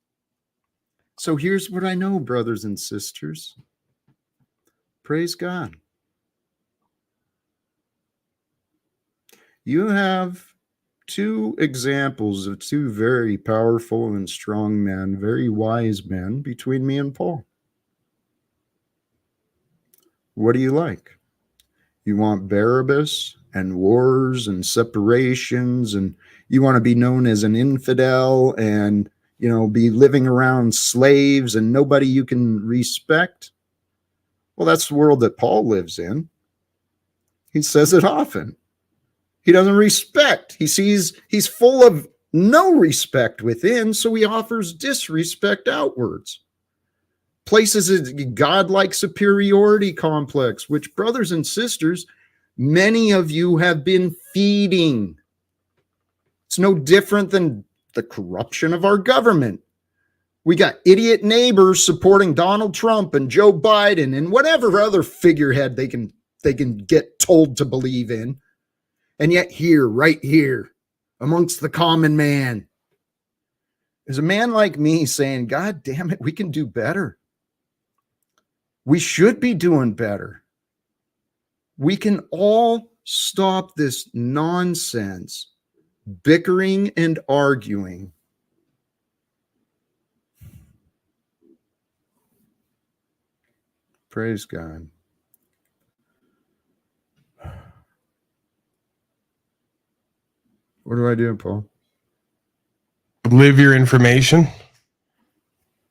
So here's what I know, brothers and sisters. Praise God. You have two examples of two very powerful and strong men, very wise men between me and Paul. What do you like? You want Barabbas and wars and separations, and you want to be known as an infidel and, be living around slaves and nobody you can respect? Well, that's the world that Paul lives in. He says it often. He doesn't respect. He sees he's full of no respect within, so he offers disrespect outwards. Places a godlike superiority complex, which, brothers and sisters, many of you have been feeding. It's no different than the corruption of our government. We got idiot neighbors supporting Donald Trump and Joe Biden and whatever other figurehead they can get told to believe in. And yet here, right here, amongst the common man, is a man like me saying, God damn it, we can do better. We should be doing better. We can all stop this nonsense, bickering and arguing. Praise God. What do I do, Paul? Live your information.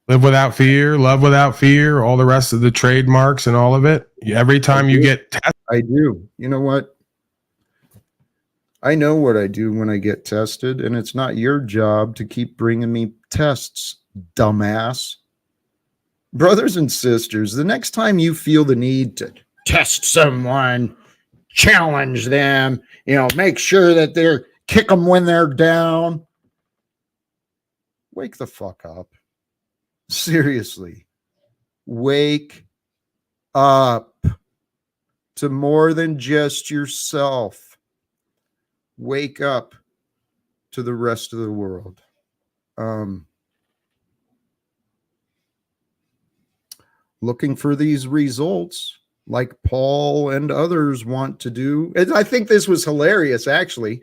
Live without fear, love without fear, all the rest of the trademarks and all of it. Every time you get tested. I do. You know what? I know what I do when I get tested, and it's not your job to keep bringing me tests, dumbass. Brothers and sisters, the next time you feel the need to test someone, challenge them, make sure that they're kick them when they're down, wake the fuck up. Seriously, wake up to more than just yourself. Wake up to the rest of the world. Looking for these results like Paul and others want to do. And I think this was hilarious, actually.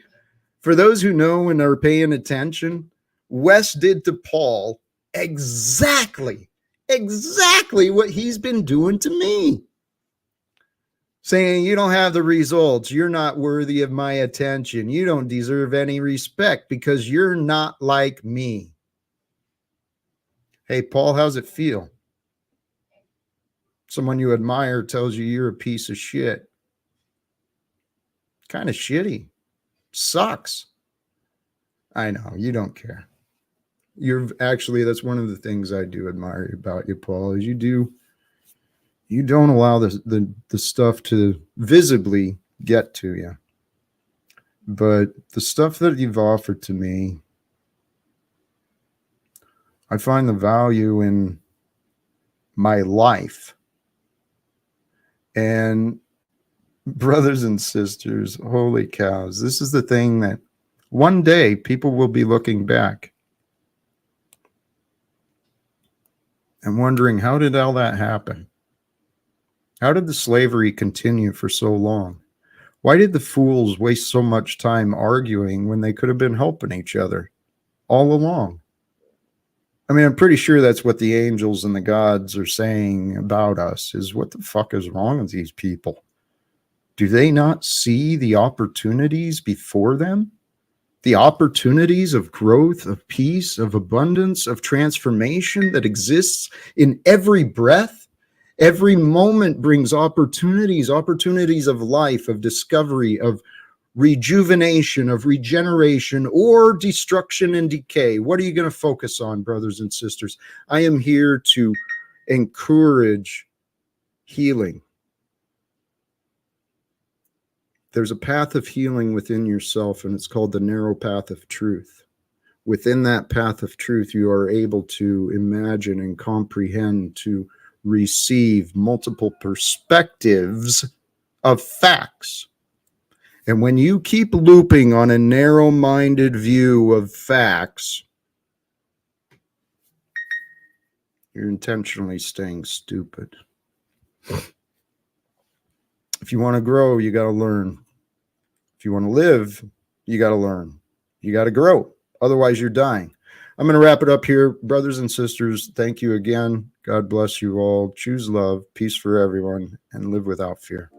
For those who know and are paying attention, Wes did to Paul exactly what he's been doing to me. Saying, you don't have the results. You're not worthy of my attention. You don't deserve any respect because you're not like me. Hey, Paul, how's it feel? Someone you admire tells you you're a piece of shit. Kind of shitty. Sucks. I know, you don't care. That's one of the things I do admire about you, Paul, is you don't allow the stuff to visibly get to you. But the stuff that you've offered to me, I find the value in my life. And brothers and sisters, holy cows, this is the thing that one day people will be looking back and wondering, how did all that happen? How did the slavery continue for so long? Why did the fools waste so much time arguing when they could have been helping each other all along? I mean, I'm pretty sure that's what the angels and the gods are saying about us, is what the fuck is wrong with these people? Do they not see the opportunities before them? The opportunities of growth, of peace, of abundance, of transformation that exists in every breath? Every moment brings opportunities of life, of discovery, of rejuvenation, of regeneration, or destruction and decay. What are you going to focus on, brothers and sisters? I am here to encourage healing. There's a path of healing within yourself, and it's called the narrow path of truth. Within that path of truth, you are able to imagine and comprehend, to receive multiple perspectives of facts. And when you keep looping on a narrow-minded view of facts, you're intentionally staying stupid. If you want to grow, you got to learn. If you want to live, you got to learn. You got to grow. Otherwise, you're dying. I'm going to wrap it up here. Brothers and sisters, thank you again. God bless you all. Choose love, peace for everyone, and live without fear.